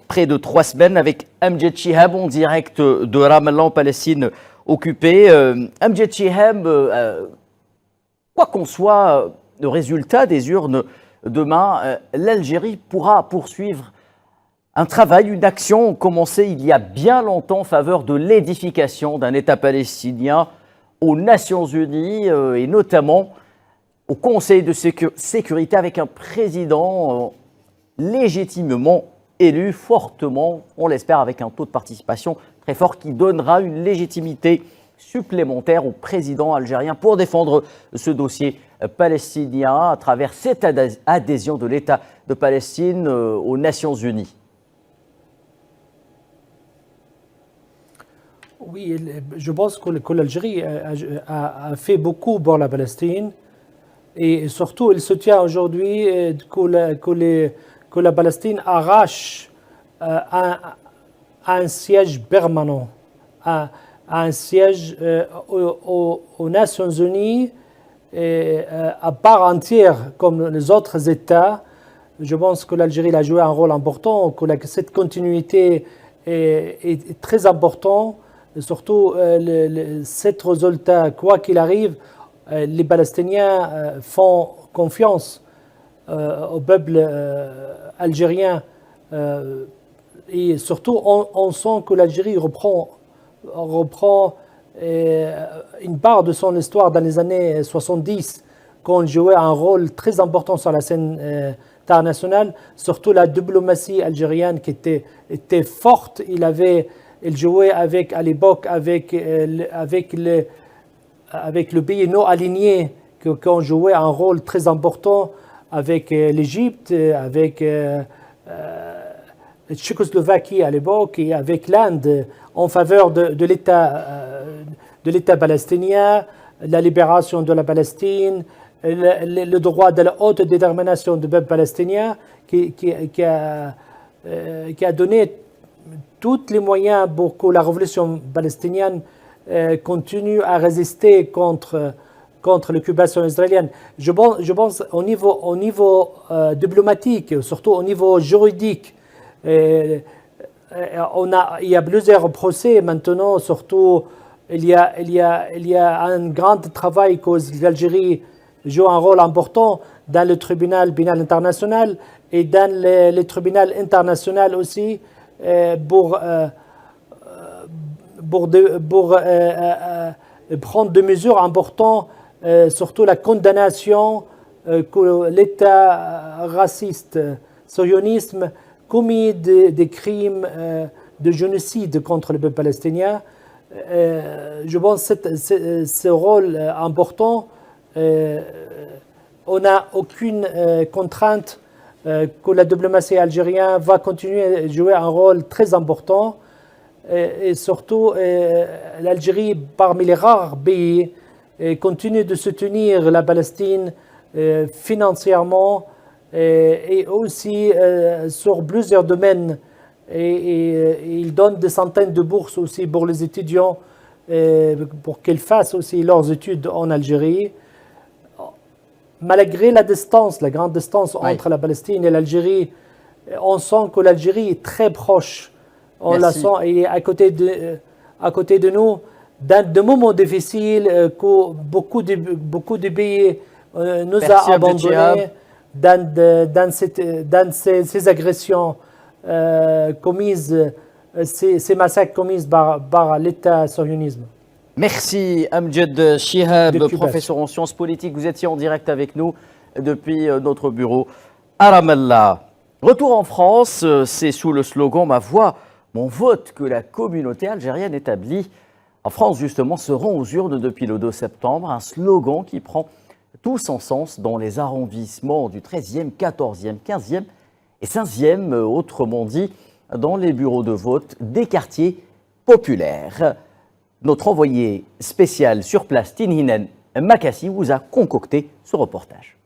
près de 3 semaines avec Amjad Chihab en direct de Ramallah en Palestine occupée. Amjad Chihab, quoi qu'on soit le résultat des urnes demain, l'Algérie pourra poursuivre un travail, une action commencée il y a bien longtemps en faveur de l'édification d'un État palestinien aux Nations Unies et notamment au Conseil de sécurité avec un président légitimement élu, fortement, on l'espère, avec un taux de participation très fort qui donnera une légitimité supplémentaire au président algérien pour défendre ce dossier palestinien à travers cette adhésion de l'État de Palestine aux Nations Unies. Oui, je pense que l'Algérie a fait beaucoup pour la Palestine et surtout il soutient aujourd'hui que la Palestine arrache un siège permanent, un siège aux Nations Unies à part entière comme les autres États. Je pense que l'Algérie a joué un rôle important, que cette continuité est très importante. Surtout, cet résultat, quoi qu'il arrive, les Palestiniens font confiance au peuple algérien. Et surtout, on sent que l'Algérie reprend une part de son histoire dans les années 70, quand elle jouait un rôle très important sur la scène internationale. Surtout la diplomatie algérienne qui était forte. Il jouait à l'époque avec le pays non aligné, qui ont joué un rôle très important avec l'Égypte, avec la Tchécoslovaquie à l'époque et avec l'Inde en faveur de l'État palestinien, la libération de la Palestine, le droit de la haute détermination du peuple palestinien qui a donné tous les moyens pour que la révolution palestinienne continue à résister contre l'occupation israélienne. Je pense au niveau diplomatique, surtout au niveau juridique, il y a plusieurs procès maintenant, surtout il y a un grand travail que l'Algérie joue un rôle important dans le tribunal pénal international et dans le tribunal international aussi pour prendre des mesures importantes, surtout la condamnation que l'État raciste, sionisme, commis des crimes de génocide contre le peuple palestinien. Je pense que ce rôle important, on n'a aucune contrainte que la diplomatie algérienne va continuer à jouer un rôle très important. Et surtout, l'Algérie, parmi les rares pays, continue de soutenir la Palestine financièrement et aussi sur plusieurs domaines. Et il donne des centaines de bourses aussi pour les étudiants pour qu'ils fassent aussi leurs études en Algérie. Malgré la distance, la grande distance entre la Palestine et l'Algérie, on sent que l'Algérie est très proche. On la sent et à côté de nous, dans des moments difficiles que beaucoup de pays nous a abandonnés dans ces agressions commises, ces massacres commises par l'État sionisme. Merci Amjad Chihab, professeur en sciences politiques. Vous étiez en direct avec nous depuis notre bureau à Ramallah. Retour en France, c'est sous le slogan « Ma voix, mon vote » que la communauté algérienne établie en France justement se rend aux urnes depuis le 2 septembre. Un slogan qui prend tout son sens dans les arrondissements du 13e, 14e, 15e et 15e, autrement dit dans les bureaux de vote des quartiers populaires. Notre envoyé spécial sur place, Tinhinen Makassi, vous a concocté ce reportage.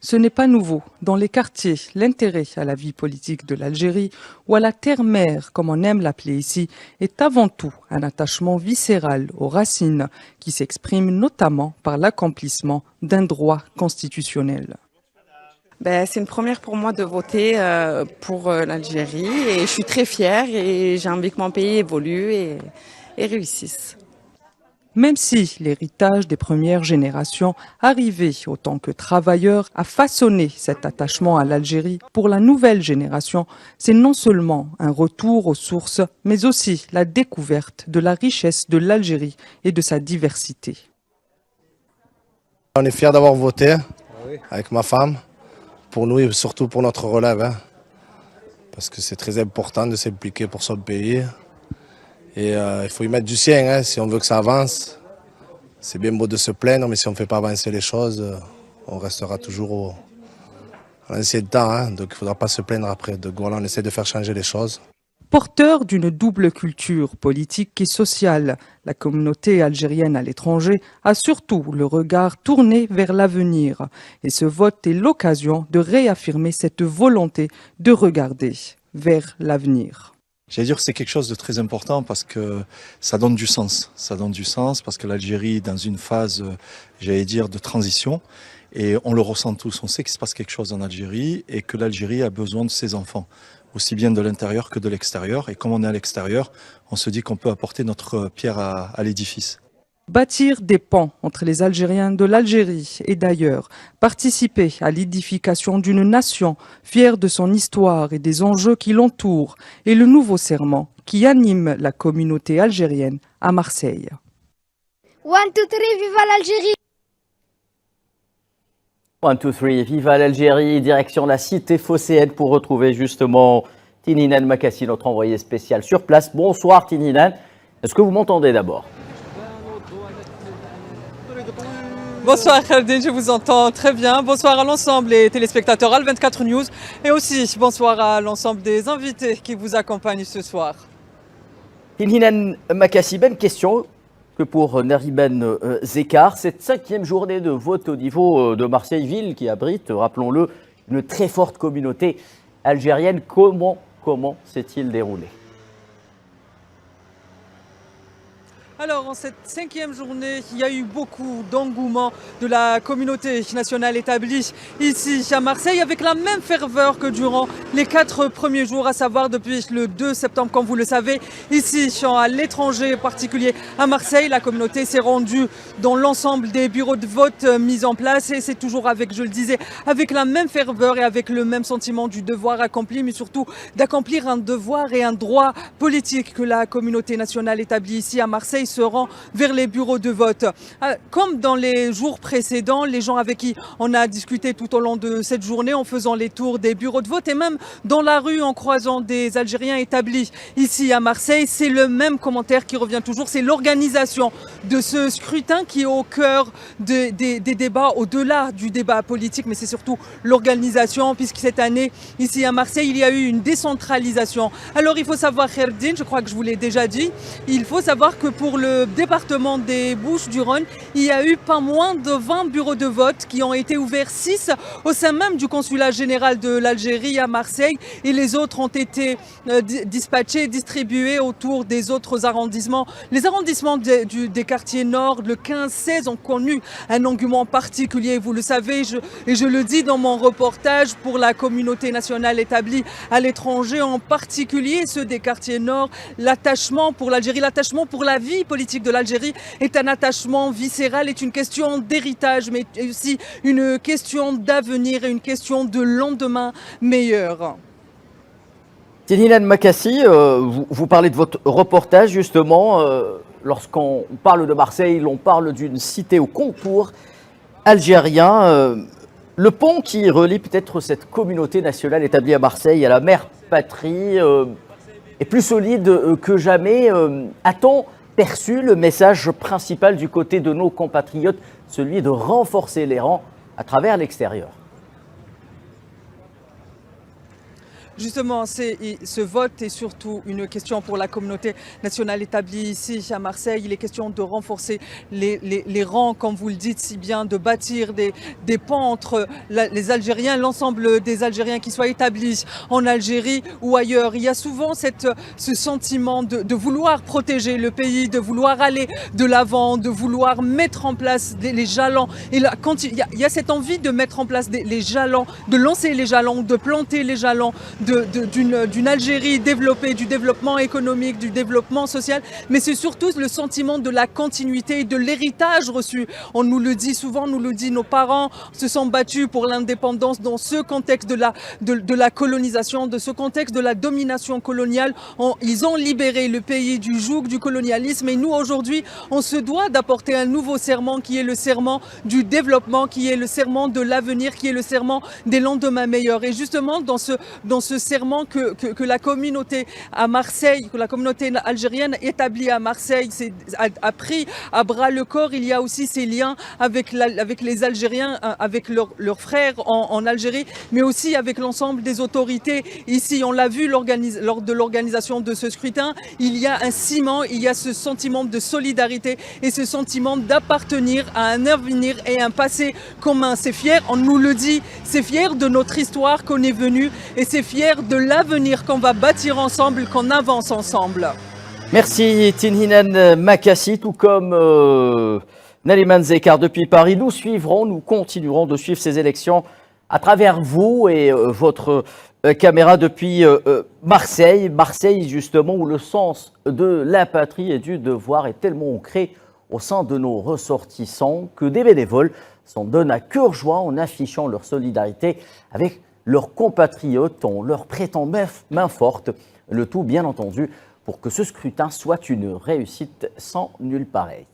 Ce n'est pas nouveau. Dans les quartiers, l'intérêt à la vie politique de l'Algérie, ou à la terre-mère, comme on aime l'appeler ici, est avant tout un attachement viscéral aux racines qui s'exprime notamment par l'accomplissement d'un droit constitutionnel. C'est une première pour moi de voter pour l'Algérie et je suis très fière et j'ai envie que mon pays évolue et réussisse. Même si l'héritage des premières générations arrivés autant que travailleurs a façonné cet attachement à l'Algérie, pour la nouvelle génération, c'est non seulement un retour aux sources, mais aussi la découverte de la richesse de l'Algérie et de sa diversité. On est fiers d'avoir voté avec ma femme, pour nous et surtout pour notre relève, parce que c'est très important de s'impliquer pour son pays. Et il faut y mettre du sien si on veut que ça avance. C'est bien beau de se plaindre, mais si on ne fait pas avancer les choses, on restera toujours à l'ancien temps. Donc il ne faudra pas se plaindre après. Donc voilà, on essaie de faire changer les choses. Porteur d'une double culture politique et sociale, la communauté algérienne à l'étranger a surtout le regard tourné vers l'avenir. Et ce vote est l'occasion de réaffirmer cette volonté de regarder vers l'avenir. J'allais dire que c'est quelque chose de très important parce que ça donne du sens. Ça donne du sens parce que l'Algérie est dans une phase, j'allais dire, de transition. Et on le ressent tous. On sait qu'il se passe quelque chose en Algérie et que l'Algérie a besoin de ses enfants, aussi bien de l'intérieur que de l'extérieur. Et comme on est à l'extérieur, on se dit qu'on peut apporter notre pierre à l'édifice. Bâtir des ponts entre les Algériens de l'Algérie et d'ailleurs, participer à l'édification d'une nation fière de son histoire et des enjeux qui l'entourent, est le nouveau serment qui anime la communauté algérienne à Marseille. 1, 2, 3, viva l'Algérie! 1, 2, 3, viva l'Algérie, direction la cité phocéenne pour retrouver justement Tininan Makassi, notre envoyé spécial sur place. Bonsoir Tininan, est-ce que vous m'entendez d'abord? Bonsoir Khaldin, je vous entends très bien. Bonsoir à l'ensemble des téléspectateurs Al24 News et aussi bonsoir à l'ensemble des invités qui vous accompagnent ce soir. Tininan Makassi, même question que pour Nariben Zekar. Cette 5e journée de vote au niveau de Marseille-Ville qui abrite, rappelons-le, une très forte communauté algérienne. Comment s'est-il déroulé ? Alors, en cette 5e journée, il y a eu beaucoup d'engouement de la communauté nationale établie ici à Marseille, avec la même ferveur que durant les 4 premiers jours, à savoir depuis le 2 septembre, comme vous le savez. Ici, à l'étranger, en particulier à Marseille, la communauté s'est rendue dans l'ensemble des bureaux de vote mis en place et c'est toujours avec, je le disais, avec la même ferveur et avec le même sentiment du devoir accompli, mais surtout d'accomplir un devoir et un droit politique que la communauté nationale établie ici à Marseille se rend vers les bureaux de vote. Comme dans les jours précédents, les gens avec qui on a discuté tout au long de cette journée en faisant les tours des bureaux de vote et même dans la rue en croisant des Algériens établis ici à Marseille, c'est le même commentaire qui revient toujours, c'est l'organisation de ce scrutin qui est au cœur des débats, au-delà du débat politique, mais c'est surtout l'organisation, puisque cette année, ici à Marseille, il y a eu une décentralisation. Alors il faut savoir, Kherdin, je crois que je vous l'ai déjà dit, il faut savoir que pour le département des Bouches-du-Rhône, il y a eu pas moins de 20 bureaux de vote qui ont été ouverts, 6 au sein même du consulat général de l'Algérie à Marseille et les autres ont été dispatchés, distribués autour des autres arrondissements. Les arrondissements des quartiers nord, le 15-16, ont connu un engouement particulier, vous le savez, et je le dis dans mon reportage pour la communauté nationale établie à l'étranger, en particulier ceux des quartiers nord, l'attachement pour l'Algérie, l'attachement pour la vie politique de l'Algérie est un attachement viscéral, est une question d'héritage, mais aussi une question d'avenir et une question de lendemain meilleur. Tininan Makassi, vous parlez de votre reportage justement. Lorsqu'on parle de Marseille, on parle d'une cité au contour algérien. Le pont qui relie peut-être cette communauté nationale établie à Marseille à la mère patrie est plus solide que jamais. A-t-on perçu le message principal du côté de nos compatriotes, celui de renforcer les rangs à travers l'extérieur? justement, ce vote est surtout une question pour la communauté nationale établie ici à Marseille. Il est question de renforcer les rangs, comme vous le dites si bien, de bâtir des ponts entre les Algériens, l'ensemble des Algériens qui soient établis en Algérie ou ailleurs. Il y a souvent ce sentiment de vouloir protéger le pays, de vouloir aller de l'avant, de vouloir mettre en place les jalons. Et là, quand il y a cette envie de mettre en place les jalons, de lancer les jalons, de planter les jalons d'une Algérie développée, du développement économique, du développement social, mais c'est surtout le sentiment de la continuité et de l'héritage reçu. On nous le dit souvent, nous le dit nos parents se sont battus pour l'indépendance dans ce contexte de la colonisation, de ce contexte de la domination coloniale. Ils ont libéré le pays du joug du colonialisme et nous aujourd'hui, on se doit d'apporter un nouveau serment qui est le serment du développement, qui est le serment de l'avenir, qui est le serment des lendemains meilleurs. Et justement, dans ce serment que la communauté à Marseille, que la communauté algérienne établie à Marseille a pris à bras le corps, il y a aussi ces liens avec les Algériens, avec leurs frères en Algérie, mais aussi avec l'ensemble des autorités. Ici, on l'a vu lors de l'organisation de ce scrutin, il y a un ciment, il y a ce sentiment de solidarité et ce sentiment d'appartenir à un avenir et un passé commun. C'est fier, on nous le dit, c'est fier de notre histoire qu'on est venu et c'est fier de l'avenir qu'on va bâtir ensemble, qu'on avance ensemble. Merci Tinhinan Makassi, tout comme Naliman Zekar depuis Paris. Nous continuerons de suivre ces élections à travers vous et votre caméra depuis Marseille. Marseille, justement, où le sens de la patrie et du devoir est tellement ancré au sein de nos ressortissants que des bénévoles s'en donnent à cœur joie en affichant leur solidarité avec leurs compatriotes, en leur prêtant main forte. Le tout, bien entendu, pour que ce scrutin soit une réussite sans nul pareil.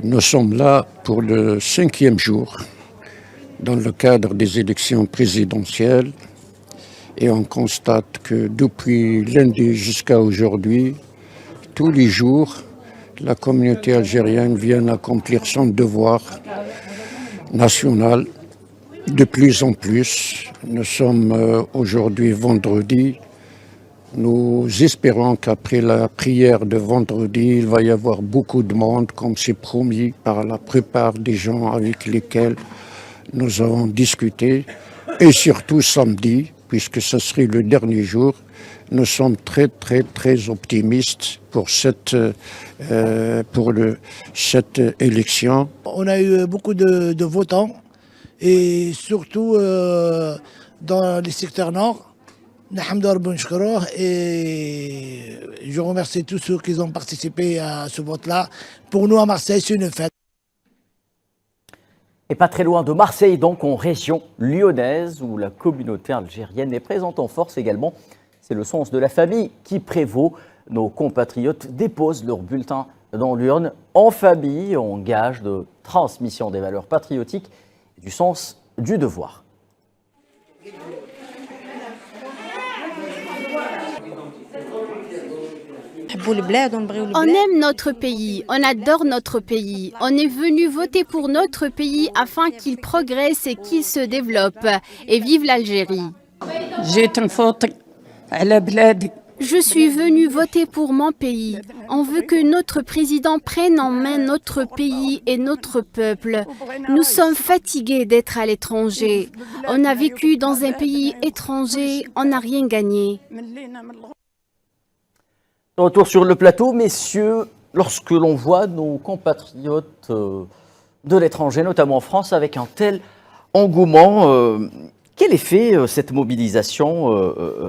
Nous sommes là pour le 5e jour dans le cadre des élections présidentielles et on constate que depuis lundi jusqu'à aujourd'hui, tous les jours, la communauté algérienne vient accomplir son devoir national de plus en plus. Nous sommes aujourd'hui vendredi. Nous espérons qu'après la prière de vendredi, il va y avoir beaucoup de monde, comme c'est promis par la plupart des gens avec lesquels nous avons discuté. Et surtout samedi, puisque ce serait le dernier jour, nous sommes très optimistes pour cette élection. On a eu beaucoup de votants et surtout dans les secteurs nord. Et je remercie tous ceux qui ont participé à ce vote-là. Pour nous à Marseille, c'est une fête. Et pas très loin de Marseille, donc en région lyonnaise, où la communauté algérienne est présente en force également. C'est le sens de la famille qui prévaut. Nos compatriotes déposent leur bulletin dans l'urne en famille, en gage de transmission des valeurs patriotiques et du sens du devoir. On aime notre pays, on adore notre pays. On est venu voter pour notre pays afin qu'il progresse et qu'il se développe. Et vive l'Algérie. Je suis venu voter pour mon pays. On veut que notre président prenne en main notre pays et notre peuple. Nous sommes fatigués d'être à l'étranger. On a vécu dans un pays étranger, on n'a rien gagné. Retour sur le plateau, messieurs, lorsque l'on voit nos compatriotes de l'étranger, notamment en France, avec un tel engouement, quel effet cette mobilisation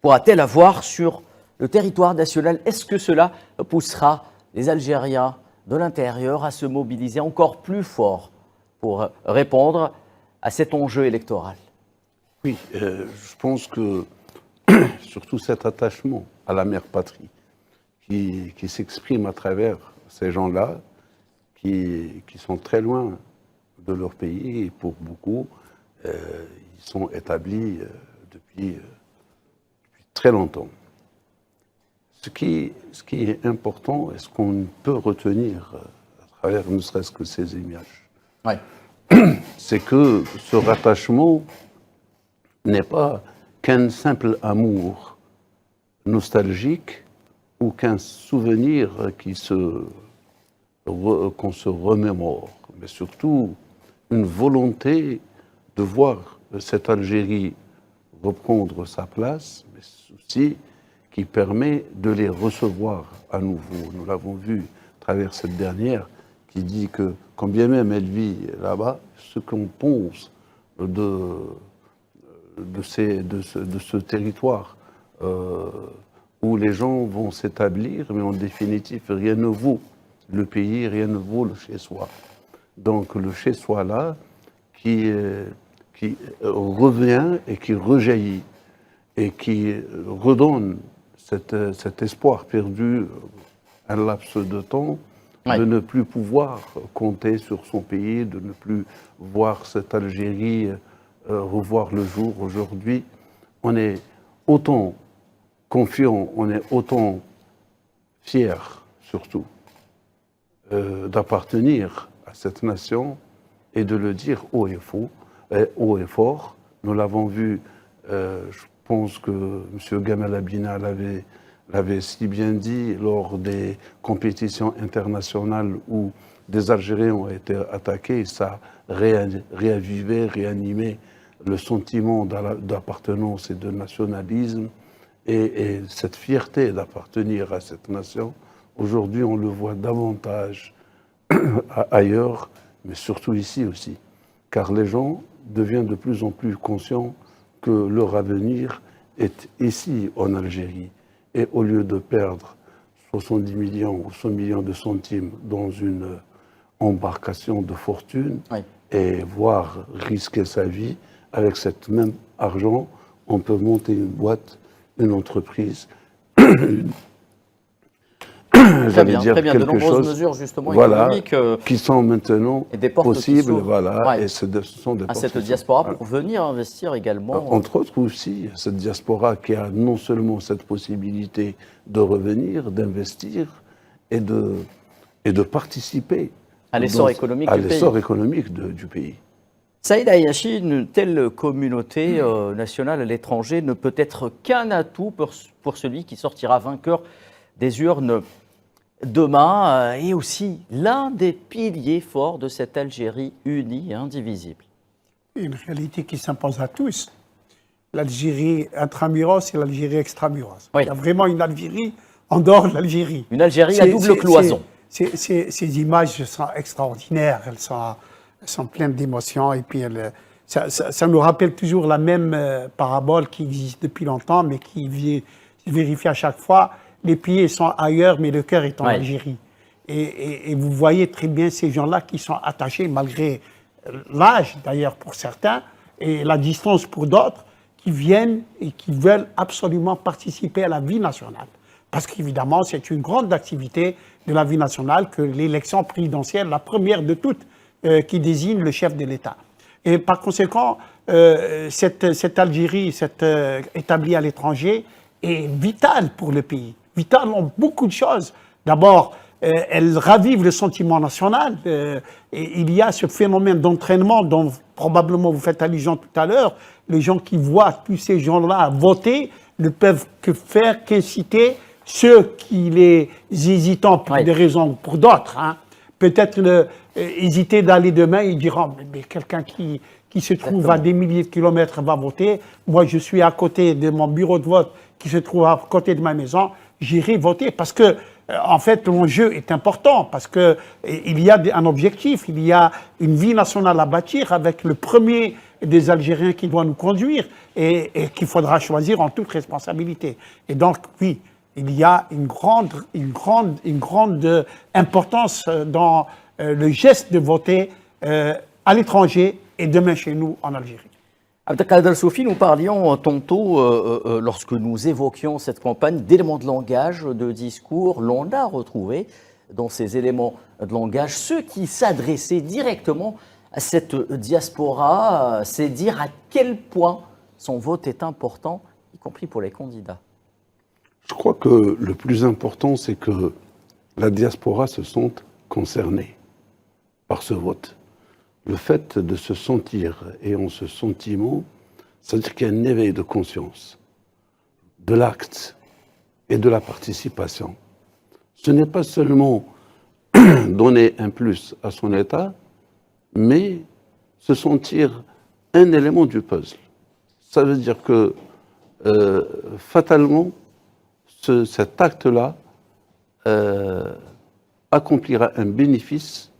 pourra-t-elle avoir sur le territoire national? Est-ce que cela poussera les Algériens de l'intérieur à se mobiliser encore plus fort pour répondre à cet enjeu électoral? Oui, je pense que surtout cet attachement à la mère patrie qui s'exprime à travers ces gens-là qui sont très loin de leur pays et pour beaucoup, ils sont établis depuis très longtemps. Ce qui est important et ce qu'on peut retenir à travers ne serait-ce que ces images, c'est que ce rattachement n'est pas qu'un simple amour nostalgique ou qu'un souvenir qu'on se remémore, mais surtout une volonté de voir cette Algérie reprendre sa place, mais aussi qui permet de les recevoir à nouveau. Nous l'avons vu à travers cette dernière qui dit que, quand bien même elle vit là-bas, ce qu'on pense de ce territoire où les gens vont s'établir, mais en définitive, rien ne vaut le pays, rien ne vaut le chez-soi. Donc le chez-soi là, qui revient et qui rejaillit et qui redonne cet espoir perdu un laps de temps, de ne plus pouvoir compter sur son pays, de ne plus voir cette Algérie revoir le jour. Aujourd'hui, on est autant confiant, on est autant fier surtout d'appartenir à cette nation et de le dire haut et fort. Nous l'avons vu, je pense que M. Gamal Abina l'avait si bien dit lors des compétitions internationales où des Algériens ont été attaqués, ça réanimait le sentiment d'appartenance et de nationalisme et cette fierté d'appartenir à cette nation. Aujourd'hui, on le voit davantage ailleurs, mais surtout ici aussi, car les gens deviennent de plus en plus conscients que leur avenir est ici en Algérie. Et au lieu de perdre 70 millions ou 100 millions de centimes dans une embarcation de fortune et voire risquer sa vie, avec cet même argent, on peut monter une boîte, une entreprise, très bien, de nombreuses mesures justement économiques qui sont maintenant possibles, et ce sont des à cette diaspora pour venir investir également. Entre autres aussi, cette diaspora qui a non seulement cette possibilité de revenir, d'investir et de participer à l'essor économique du pays. Saïd Ayachi, une telle communauté nationale à l'étranger ne peut être qu'un atout pour celui qui sortira vainqueur des urnes demain, et aussi l'un des piliers forts de cette Algérie unie et indivisible. Une réalité qui s'impose à tous. L'Algérie intramuros et l'Algérie extramuros. Il y a vraiment une Algérie en dehors de l'Algérie. Une Algérie à double cloison. Ces images sont extraordinaires, elles sont pleines d'émotions, et puis ça nous rappelle toujours la même parabole qui existe depuis longtemps, mais qui vérifie à chaque fois. Les pieds sont ailleurs, mais le cœur est en Algérie. Et vous voyez très bien ces gens-là qui sont attachés, malgré l'âge d'ailleurs pour certains, et la distance pour d'autres, qui viennent et qui veulent absolument participer à la vie nationale. Parce qu'évidemment, c'est une grande activité de la vie nationale que l'élection présidentielle, la première de toutes, qui désigne le chef de l'État. Et par conséquent, cette Algérie, établie à l'étranger, est vitale pour le pays. Vitale en beaucoup de choses. D'abord, elle ravive le sentiment national. Et il y a ce phénomène d'entraînement dont probablement vous faites allusion tout à l'heure. Les gens qui voient tous ces gens-là voter ne peuvent que faire qu'inciter ceux qui les hésitants pour des raisons ou pour d'autres. Peut-être hésiter d'aller demain, ils diront mais quelqu'un qui se trouve à des milliers de kilomètres va voter. Moi, je suis à côté de mon bureau de vote qui se trouve à côté de ma maison. J'irai voter parce que, en fait, l'enjeu est important parce que il y a un objectif, il y a une vie nationale à bâtir avec le premier des Algériens qui doit nous conduire et qu'il faudra choisir en toute responsabilité. Et donc, oui, il y a une grande importance dans le geste de voter à l'étranger et demain chez nous en Algérie. Abdelkader Soufi, nous parlions tantôt, lorsque nous évoquions cette campagne, d'éléments de langage, de discours. L'on a retrouvé dans ces éléments de langage ceux qui s'adressaient directement à cette diaspora. C'est dire à quel point son vote est important, y compris pour les candidats. Je crois que le plus important, c'est que la diaspora se sente concernée par ce vote. Le fait de se sentir, ayant ce sentiment, c'est-à-dire qu'il y a un éveil de conscience, de l'acte et de la participation. Ce n'est pas seulement donner un plus à son État, mais se sentir un élément du puzzle. Ça veut dire que, fatalement, cet acte-là accomplira un bénéfice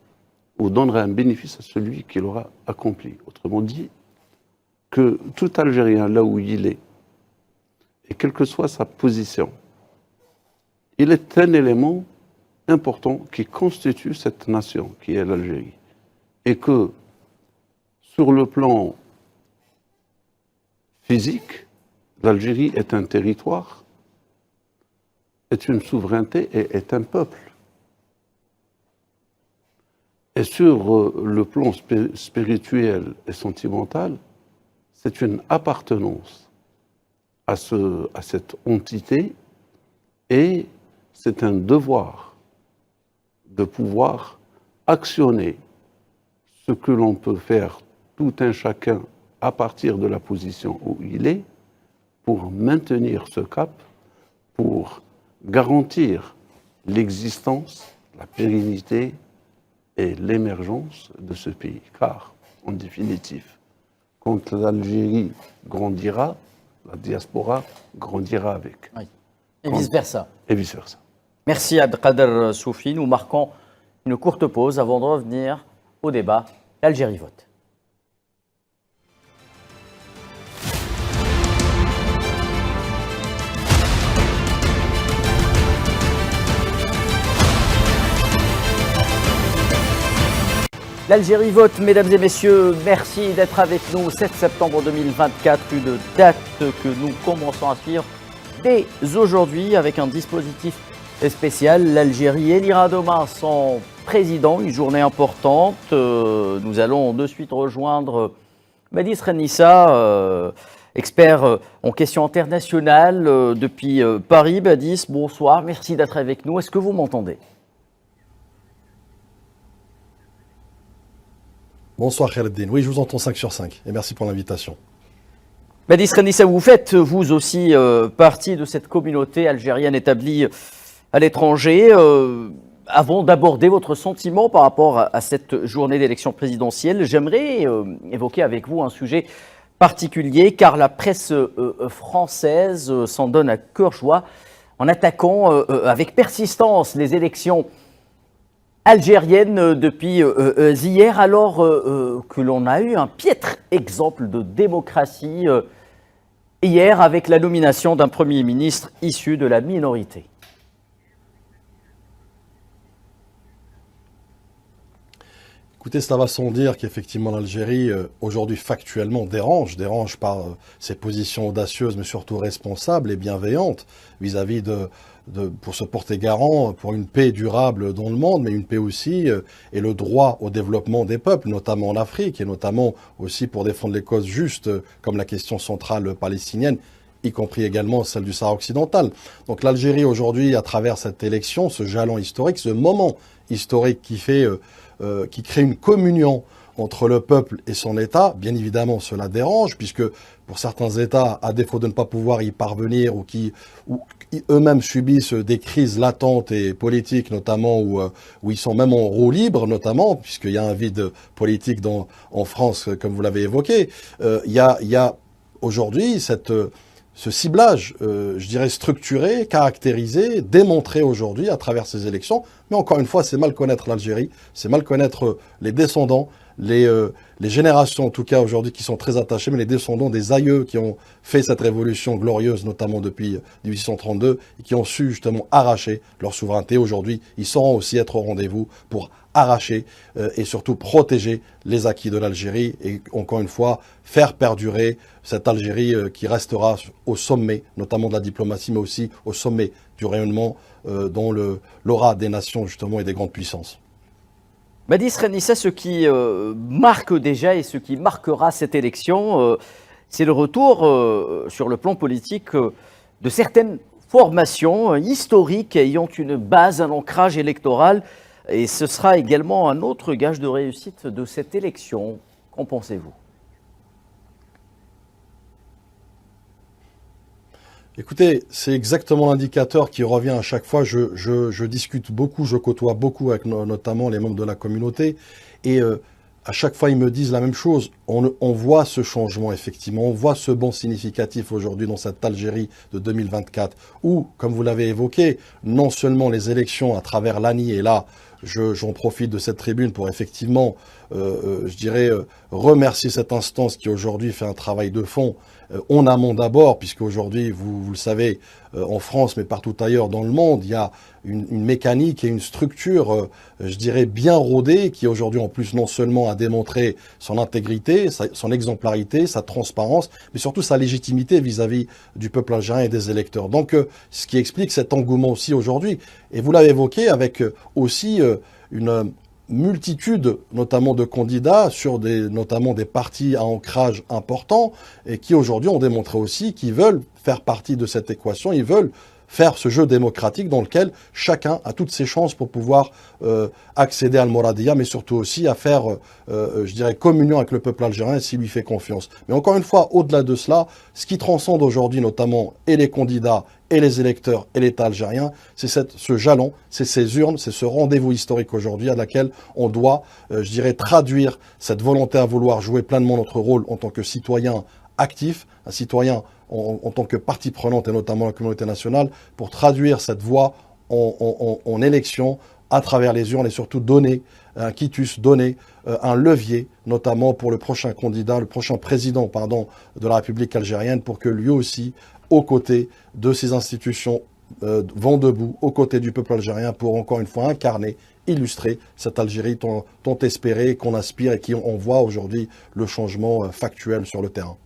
ou donnera un bénéfice à celui qui l'aura accompli. Autrement dit, que tout Algérien, là où il est, et quelle que soit sa position, il est un élément important qui constitue cette nation qui est l'Algérie. Et que, sur le plan physique, l'Algérie est un territoire, est une souveraineté et est un peuple. Et sur le plan spirituel et sentimental, c'est une appartenance à cette entité et c'est un devoir de pouvoir actionner ce que l'on peut faire tout un chacun à partir de la position où il est pour maintenir ce cap, pour garantir l'existence, la pérennité et l'émergence de ce pays. Car, en définitive, quand l'Algérie grandira, la diaspora grandira avec. Oui. Et vice-versa. Et vice-versa. Merci Abdelkader Soufi. Nous marquons une courte pause avant de revenir au débat. L'Algérie vote. L'Algérie vote, mesdames et messieurs, merci d'être avec nous. 7 septembre 2024, une date que nous commençons à suivre dès aujourd'hui avec un dispositif spécial. L'Algérie élira demain son président, une journée importante. Nous allons de suite rejoindre Badis Renissa, expert en questions internationales depuis Paris. Badis, bonsoir, merci d'être avec nous. Est-ce que vous m'entendez ? Bonsoir Khaireddine, oui je vous entends 5 sur 5 et merci pour l'invitation. Badis Renissa, vous faites vous aussi partie de cette communauté algérienne établie à l'étranger. Avant d'aborder votre sentiment par rapport à cette journée d'élection présidentielle, j'aimerais évoquer avec vous un sujet particulier car la presse française s'en donne à cœur joie en attaquant avec persistance les élections algérienne depuis hier, alors que l'on a eu un piètre exemple de démocratie hier avec la nomination d'un Premier ministre issu de la minorité. Écoutez, cela va sans dire qu'effectivement l'Algérie, aujourd'hui factuellement, dérange par ses positions audacieuses, mais surtout responsables et bienveillantes vis-à-vis pour se porter garant pour une paix durable dans le monde, mais une paix aussi et le droit au développement des peuples, notamment en Afrique, et notamment aussi pour défendre les causes justes, comme la question centrale palestinienne, y compris également celle du Sahara occidental. Donc l'Algérie aujourd'hui, à travers cette élection, ce jalon historique, ce moment historique qui crée une communion entre le peuple et son État, bien évidemment cela dérange, puisque pour certains États, à défaut de ne pas pouvoir y parvenir ou qui eux-mêmes subissent des crises latentes et politiques, notamment où ils sont même en roue libre, notamment, puisqu'il y a un vide politique en France, comme vous l'avez évoqué, il y a aujourd'hui ce ciblage, je dirais, structuré, caractérisé, démontré aujourd'hui à travers ces élections. Mais encore une fois, c'est mal connaître l'Algérie, c'est mal connaître les descendants, les générations en tout cas aujourd'hui qui sont très attachées, mais les descendants des aïeux qui ont fait cette révolution glorieuse, notamment depuis 1832, et qui ont su justement arracher leur souveraineté. Aujourd'hui, ils sauront aussi être au rendez-vous pour arracher et surtout protéger les acquis de l'Algérie et encore une fois faire perdurer cette Algérie qui restera au sommet, notamment de la diplomatie, mais aussi au sommet du rayonnement dans l'aura des nations justement et des grandes puissances. Badis Renissa, ce qui marque déjà et ce qui marquera cette élection, c'est le retour sur le plan politique de certaines formation historique ayant une base, un ancrage électoral. Et ce sera également un autre gage de réussite de cette élection. Qu'en pensez-vous ? Écoutez, c'est exactement l'indicateur qui revient à chaque fois. Je discute beaucoup, je côtoie beaucoup avec notamment les membres de la communauté. Et à chaque fois, ils me disent la même chose. On voit ce changement, effectivement. On voit ce bond significatif aujourd'hui dans cette Algérie de 2024 où, comme vous l'avez évoqué, non seulement les élections à travers l'ANI, et là, j'en profite de cette tribune pour effectivement, je dirais, remercier cette instance qui aujourd'hui fait un travail de fond en amont d'abord, puisque aujourd'hui, vous le savez, en France, mais partout ailleurs dans le monde, il y a une mécanique et une structure, je dirais, bien rodée, qui aujourd'hui, en plus, non seulement a démontré son intégrité, son exemplarité, sa transparence, mais surtout sa légitimité vis-à-vis du peuple algérien et des électeurs. Donc, ce qui explique cet engouement aussi aujourd'hui. Et vous l'avez évoqué avec aussi une multitude, notamment de candidats, sur notamment des partis à ancrage important, et qui aujourd'hui ont démontré aussi qu'ils veulent faire partie de cette équation, ils veulent faire ce jeu démocratique dans lequel chacun a toutes ses chances pour pouvoir accéder à Al-Mouradia, mais surtout aussi à faire, je dirais, communion avec le peuple algérien s'il lui fait confiance. Mais encore une fois, au-delà de cela, ce qui transcende aujourd'hui notamment et les candidats et les électeurs et l'État algérien, c'est ce jalon, c'est ces urnes, c'est ce rendez-vous historique aujourd'hui à laquelle on doit, je dirais, traduire cette volonté à vouloir jouer pleinement notre rôle en tant que citoyen actif, un citoyen en tant que partie prenante et notamment la communauté nationale, pour traduire cette voix en élection à travers les urnes et surtout donner un quitus, donner un levier, notamment pour le prochain candidat, le prochain président, de la République algérienne, pour que lui aussi, aux côtés de ces institutions, vont debout, aux côtés du peuple algérien, pour encore une fois incarner, illustrer cette Algérie tant espérée, qu'on aspire et qui on voit aujourd'hui le changement factuel sur le terrain.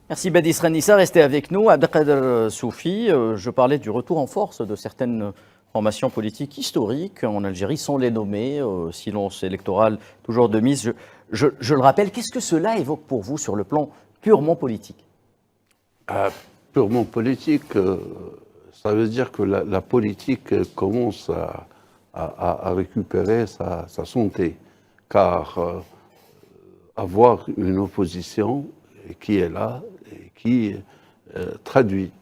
Merci Badis Renissa, restez avec nous. Abdelkader Soufi, je parlais du retour en force de certaines formations politiques historiques en Algérie, sans les nommer, silence électoral toujours de mise. Je le rappelle, qu'est-ce que cela évoque pour vous sur le plan purement politique ? Purement politique, ça veut dire que la politique commence à récupérer sa santé, car avoir une opposition qui est là et qui traduit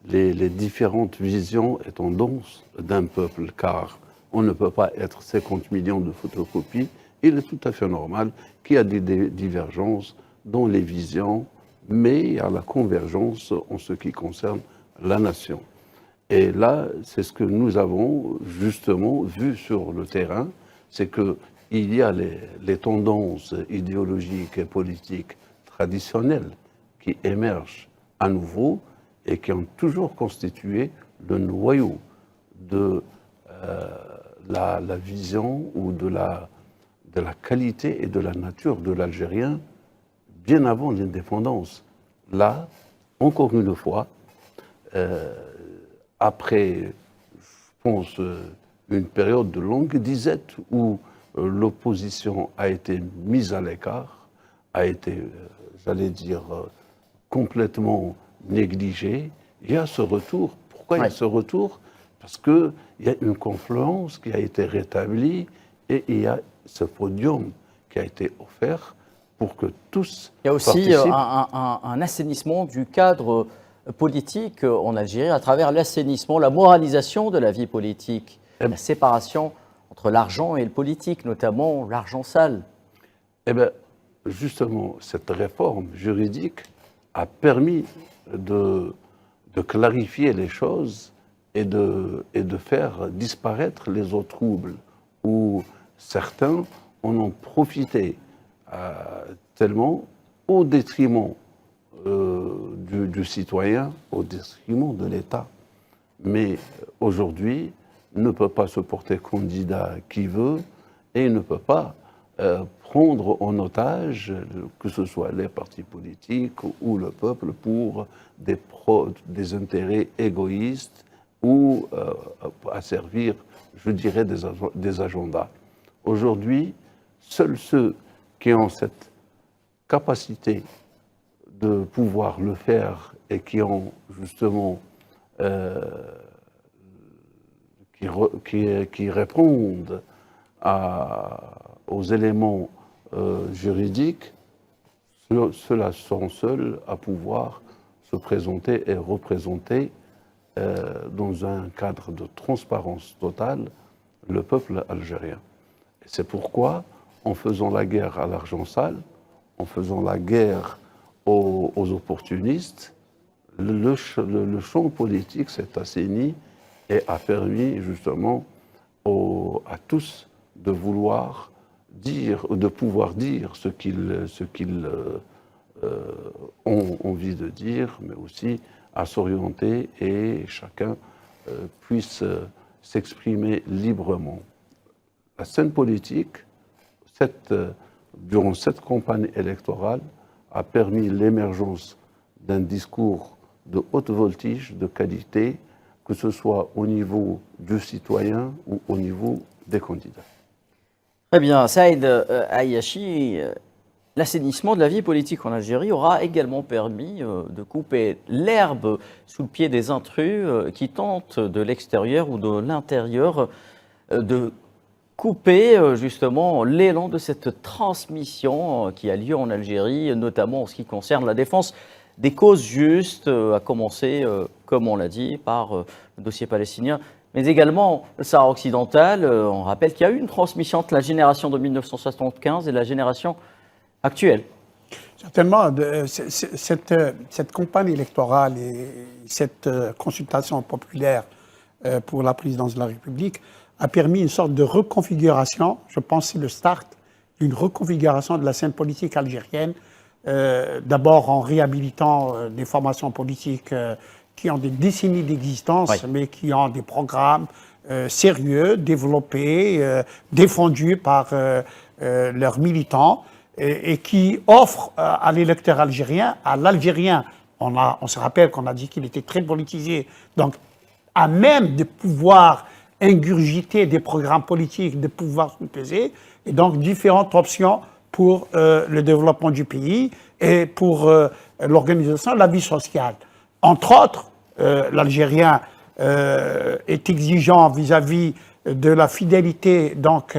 les différentes visions et tendances d'un peuple, car on ne peut pas être 50 millions de photocopies. Il est tout à fait normal qu'il y a des divergences dans les visions, mais il y a la convergence en ce qui concerne la nation. Et là, c'est ce que nous avons justement vu sur le terrain, c'est qu'il y a les tendances idéologiques et politiques traditionnelles qui émergent à nouveau et qui ont toujours constitué le noyau de la vision ou de la qualité et de la nature de l'Algérien bien avant l'indépendance. Là, encore une fois, après, je pense, une période de longue disette où l'opposition a été mise à l'écart, a été, j'allais dire, complètement négligée, il y a ce retour. Pourquoi il y a ce retour ? Parce qu'il y a une confluence qui a été rétablie et il y a ce podium qui a été offert pour que tous Il y a aussi un assainissement du cadre politique en Algérie à travers l'assainissement, la moralisation de la vie politique, la séparation entre l'argent et le politique, notamment l'argent sale. Eh bien, justement, cette réforme juridique a permis de clarifier les choses et de faire disparaître les eaux troubles, où certains en ont profité tellement au détriment du citoyen, au détriment de l'État. Mais aujourd'hui, ne peut pas se porter candidat qui veut et il ne peut pas prendre en otage, que ce soit les partis politiques ou le peuple, pour des intérêts égoïstes ou à servir, je dirais, des agendas. Aujourd'hui, seuls ceux qui ont cette capacité de pouvoir le faire et qui ont justement qui répondent aux éléments juridiques, ceux-là sont seuls à pouvoir se présenter et représenter dans un cadre de transparence totale le peuple algérien. Et c'est pourquoi, en faisant la guerre à l'argent sale, en faisant la guerre aux opportunistes, le champ politique s'est assaini et a permis justement à tous de vouloir dire, de pouvoir dire ce qu'ils ont envie de dire, mais aussi à s'orienter et chacun puisse s'exprimer librement. La scène politique, durant cette campagne électorale, a permis l'émergence d'un discours de haute voltige, de qualité, que ce soit au niveau du citoyen ou au niveau des candidats. Très bien, Saïd Ayachi, l'assainissement de la vie politique en Algérie aura également permis de couper l'herbe sous le pied des intrus qui tentent de l'extérieur ou de l'intérieur de couper justement l'élan de cette transmission qui a lieu en Algérie, notamment en ce qui concerne la défense des causes justes, à commencer, comme on l'a dit, par le dossier palestinien, mais également le Sahara occidental. On rappelle qu'il y a eu une transmission entre la génération de 1975 et la génération actuelle. Certainement, cette campagne électorale et cette consultation populaire pour la présidence de la République a permis une sorte de reconfiguration, je pense que c'est le start d'une reconfiguration de la scène politique algérienne, d'abord en réhabilitant des formations politiques qui ont des décennies d'existence, oui, mais qui ont des programmes sérieux, développés, défendus par leurs militants, et qui offrent à l'électeur algérien, à l'Algérien, on se rappelle qu'on a dit qu'il était très politisé, donc à même de pouvoir ingurgiter des programmes politiques, de pouvoir se peser, et donc différentes options pour le développement du pays et pour l'organisation de la vie sociale. Entre autres, l'Algérien est exigeant vis-à-vis de la fidélité donc,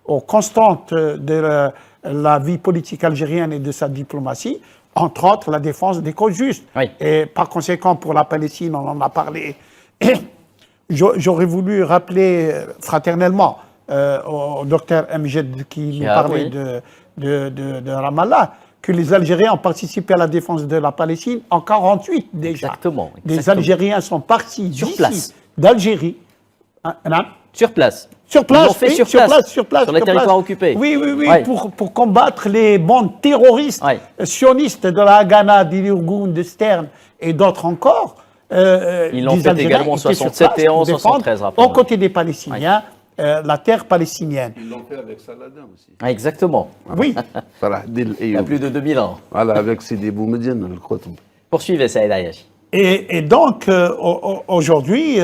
aux constantes de la vie politique algérienne et de sa diplomatie, entre autres la défense des causes justes. Oui. Et par conséquent, pour la Palestine, on en a parlé. Et j'aurais voulu rappeler fraternellement au docteur Mjed qui nous parlait de Ramallah, que les Algériens ont participé à la défense de la Palestine en 1948 déjà. Exactement. Des Algériens sont partis sur place d'Algérie. Sur place. Sur place, ils l'ont fait oui, sur les territoires occupés. Oui, ouais. pour combattre les bandes terroristes sionistes de la Haganah, d'Irgun, de Stern et d'autres encore. Ils l'ont fait également en 67 et en 73. Aux côtés des Palestiniens. La terre palestinienne. Ils l'ont fait avec Saladin aussi. Exactement. Oui. Il y a plus de 2000 ans. Voilà, avec Sidi Boumediene, le Khotoub. Poursuivez, Saïd Ayachi. Et donc, aujourd'hui,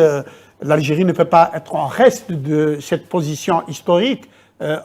l'Algérie ne peut pas être en reste de cette position historique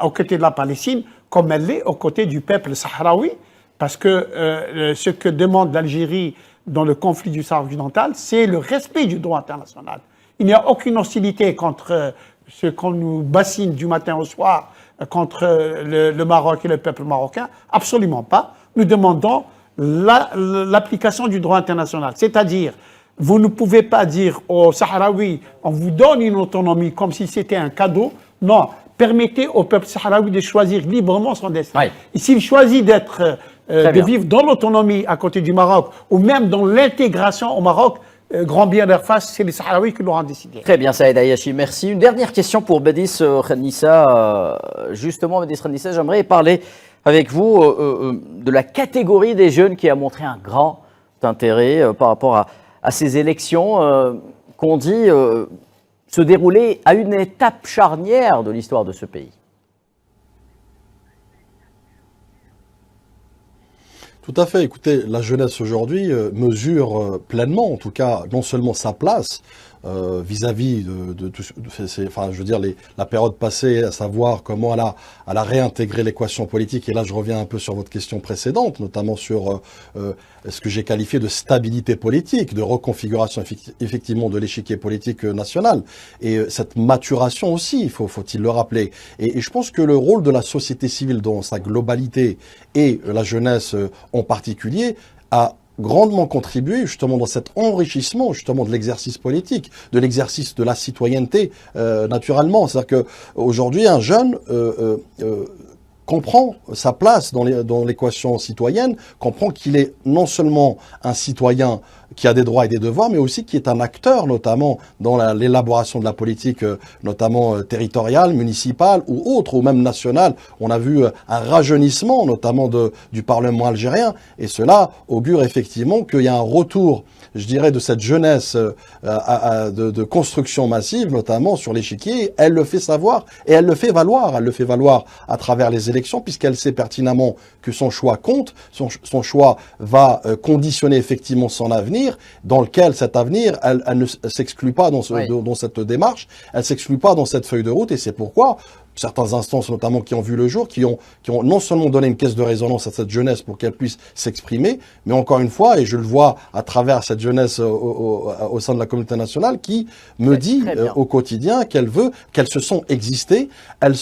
aux côtés de la Palestine, comme elle l'est aux côtés du peuple sahraoui, parce que ce que demande l'Algérie dans le conflit du Sahara occidental, c'est le respect du droit international. Il n'y a aucune hostilité contre ce qu'on nous bassine du matin au soir contre le Maroc et le peuple marocain, absolument pas. Nous demandons l'application du droit international. C'est-à-dire, vous ne pouvez pas dire aux Sahraouis, on vous donne une autonomie comme si c'était un cadeau. Non, permettez au peuple sahraoui de choisir librement son destin. Oui. Et s'il choisit de vivre dans l'autonomie à côté du Maroc, ou même dans l'intégration au Maroc, grand bien leur face, c'est les Sahraouis qui l'auront décidé. Très bien, Saïd Ayachi, merci. Une dernière question pour Bédis Khenissa. Justement, Bédis Khenissa, j'aimerais parler avec vous de la catégorie des jeunes qui a montré un grand intérêt par rapport à ces élections qu'on dit se dérouler à une étape charnière de l'histoire de ce pays. Tout à fait. Écoutez, la jeunesse aujourd'hui mesure pleinement, en tout cas, non seulement sa place vis-à-vis de tout, enfin, je veux dire, la période passée, à savoir comment elle a réintégré l'équation politique. Et là, je reviens un peu sur votre question précédente, notamment sur ce que j'ai qualifié de stabilité politique, de reconfiguration effectivement de l'échiquier politique national. Et cette maturation aussi, faut-il le rappeler. Et je pense que le rôle de la société civile dans sa globalité et la jeunesse en particulier a grandement contribué justement dans cet enrichissement justement de l'exercice politique, de l'exercice de la citoyenneté naturellement. C'est-à-dire qu'aujourd'hui, un jeune comprend sa place dans l'équation citoyenne, comprend qu'il est non seulement un citoyen qui a des droits et des devoirs, mais aussi qui est un acteur, notamment dans l'élaboration de la politique, notamment territoriale, municipale ou autre, ou même nationale. On a vu un rajeunissement, notamment du Parlement algérien, et cela augure effectivement qu'il y a un retour, je dirais, de cette jeunesse de construction massive, notamment sur l'échiquier. Elle le fait savoir et elle le fait valoir. Elle le fait valoir à travers les élections, puisqu'elle sait pertinemment que son choix compte, son choix va conditionner effectivement son avenir, dans lequel cet avenir, elle ne s'exclut pas dans cette démarche, elle s'exclut pas dans cette feuille de route, et c'est pourquoi certaines instances, notamment qui ont vu le jour, qui ont non seulement donné une caisse de résonance à cette jeunesse pour qu'elle puisse s'exprimer, mais encore une fois, et je le vois à travers cette jeunesse au sein de la communauté nationale, qui me dit au quotidien qu'elle se sent exister, elle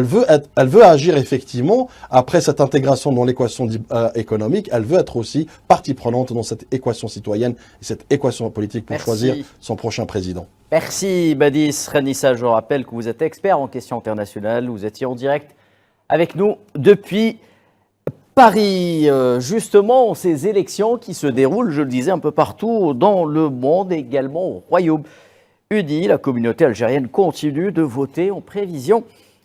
veut agir effectivement après cette intégration dans l'équation économique, elle veut être aussi partie prenante dans cette équation citoyenne et cette équation politique pour choisir son prochain président. Merci Badis Renissa, je rappelle que vous êtes expert en questions internationales, vous étiez en direct avec nous depuis Paris. Justement, ces élections qui se déroulent, je le disais, un peu partout dans le monde, également au Royaume-Uni. La communauté algérienne continue de voter en prévision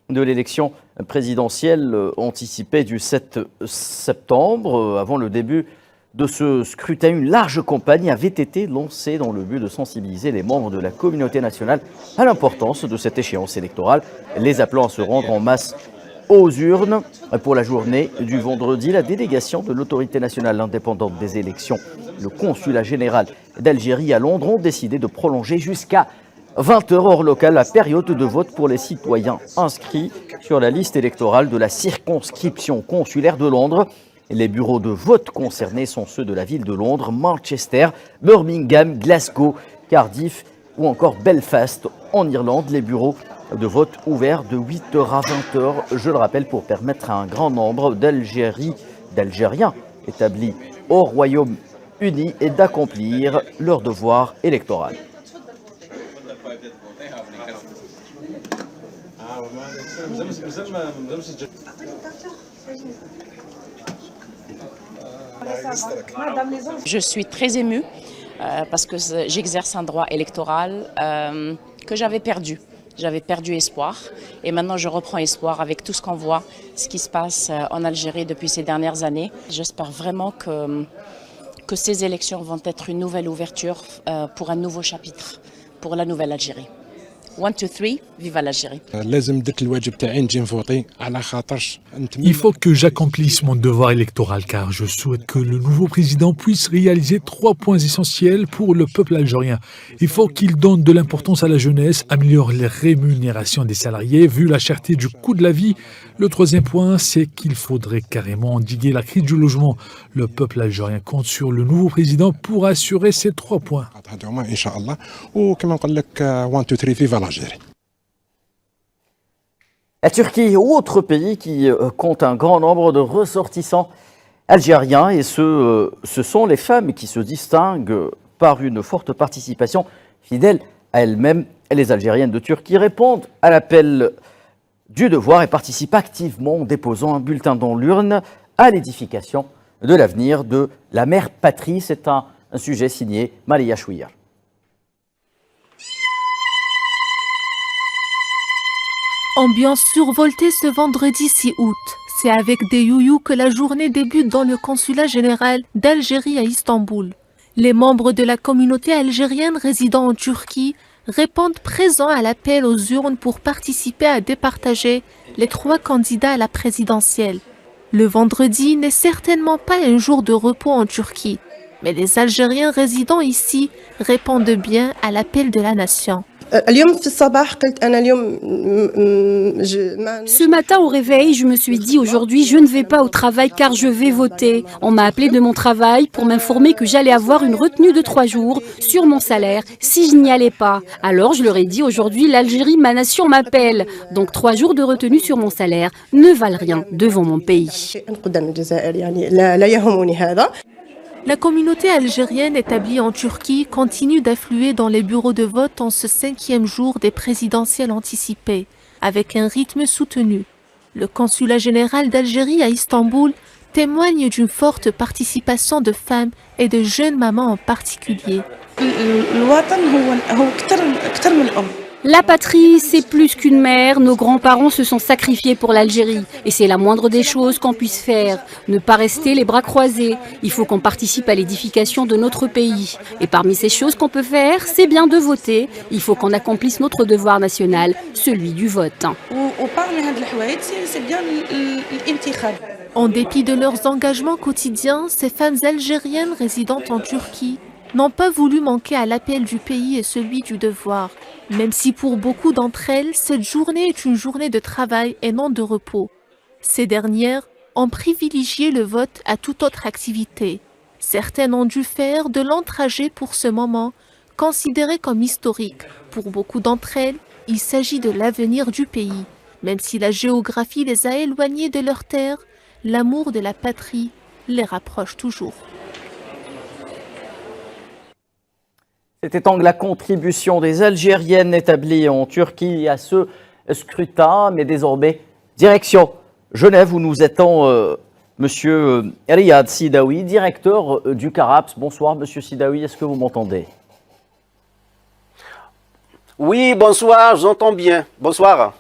de l'élection présidentielle anticipée du 7 septembre. Avant le début de ce scrutin, une large campagne avait été lancée dans le but de sensibiliser les membres de la communauté nationale à l'importance de cette échéance électorale, les appelant à se rendre en masse aux urnes. Pour la journée du vendredi, la délégation de l'autorité nationale indépendante des élections, le consulat général d'Algérie à Londres, ont décidé de prolonger jusqu'à 20h heure locale la période de vote pour les citoyens inscrits sur la liste électorale de la circonscription consulaire de Londres. Les bureaux de vote concernés sont ceux de la ville de Londres, Manchester, Birmingham, Glasgow, Cardiff ou encore Belfast en Irlande. Les bureaux de vote ouverts de 8h à 20h, je le rappelle, pour permettre à un grand nombre d'Algériens établis au Royaume-Uni et d'accomplir leur devoir électoral. Je suis très émue parce que j'exerce un droit électoral que j'avais perdu. J'avais perdu espoir et maintenant je reprends espoir avec tout ce qu'on voit, ce qui se passe en Algérie depuis ces dernières années. J'espère vraiment que ces élections vont être une nouvelle ouverture pour un nouveau chapitre pour la nouvelle Algérie. 1, 2, 3, vive l'Algérie. Il faut que j'accomplisse mon devoir électoral car je souhaite que le nouveau président puisse réaliser 3 points essentiels pour le peuple algérien. Il faut qu'il donne de l'importance à la jeunesse, améliore les rémunérations des salariés vu la cherté du coût de la vie. Le 3e point, c'est qu'il faudrait carrément endiguer la crise du logement. Le peuple algérien compte sur le nouveau président pour assurer ces 3 points. La Turquie, autre pays qui compte un grand nombre de ressortissants algériens, et ce sont les femmes qui se distinguent par une forte participation fidèle à elles-mêmes. Les Algériennes de Turquie répondent à l'appel du devoir et participent activement en déposant un bulletin dans l'urne à l'édification de l'avenir de la mère patrie. C'est un sujet signé Malia Chouillard. Ambiance survoltée ce vendredi 6 août. C'est avec des youyous que la journée débute dans le consulat général d'Algérie à Istanbul. Les membres de la communauté algérienne résidant en Turquie répondent présents à l'appel aux urnes pour participer à départager les 3 candidats à la présidentielle. Le vendredi n'est certainement pas un jour de repos en Turquie. Mais les Algériens résidant ici répondent bien à l'appel de la nation. Ce matin au réveil, je me suis dit aujourd'hui je ne vais pas au travail car je vais voter. On m'a appelé de mon travail pour m'informer que j'allais avoir une retenue de 3 jours sur mon salaire si je n'y allais pas. Alors je leur ai dit aujourd'hui l'Algérie, ma nation m'appelle. Donc 3 jours de retenue sur mon salaire ne valent rien devant mon pays. La communauté algérienne établie en Turquie continue d'affluer dans les bureaux de vote en ce 5e jour des présidentielles anticipées, avec un rythme soutenu. Le consulat général d'Algérie à Istanbul témoigne d'une forte participation de femmes et de jeunes mamans en particulier. La patrie, c'est plus qu'une mère. Nos grands-parents se sont sacrifiés pour l'Algérie. Et c'est la moindre des choses qu'on puisse faire. Ne pas rester les bras croisés. Il faut qu'on participe à l'édification de notre pays. Et parmi ces choses qu'on peut faire, c'est bien de voter. Il faut qu'on accomplisse notre devoir national, celui du vote. En dépit de leurs engagements quotidiens, ces femmes algériennes résidant en Turquie n'ont pas voulu manquer à l'appel du pays et celui du devoir, même si pour beaucoup d'entre elles, cette journée est une journée de travail et non de repos. Ces dernières ont privilégié le vote à toute autre activité. Certaines ont dû faire de longs trajets pour ce moment, considéré comme historique. Pour beaucoup d'entre elles, il s'agit de l'avenir du pays. Même si la géographie les a éloignées de leur terre, l'amour de la patrie les rapproche toujours. C'était donc la contribution des Algériennes établies en Turquie à ce scrutin, mais désormais, direction Genève où nous attend Monsieur Riyad Sidawi, directeur du CARAPS. Bonsoir Monsieur Sidawi, est-ce que vous m'entendez? Oui, bonsoir, j'entends bien. Bonsoir.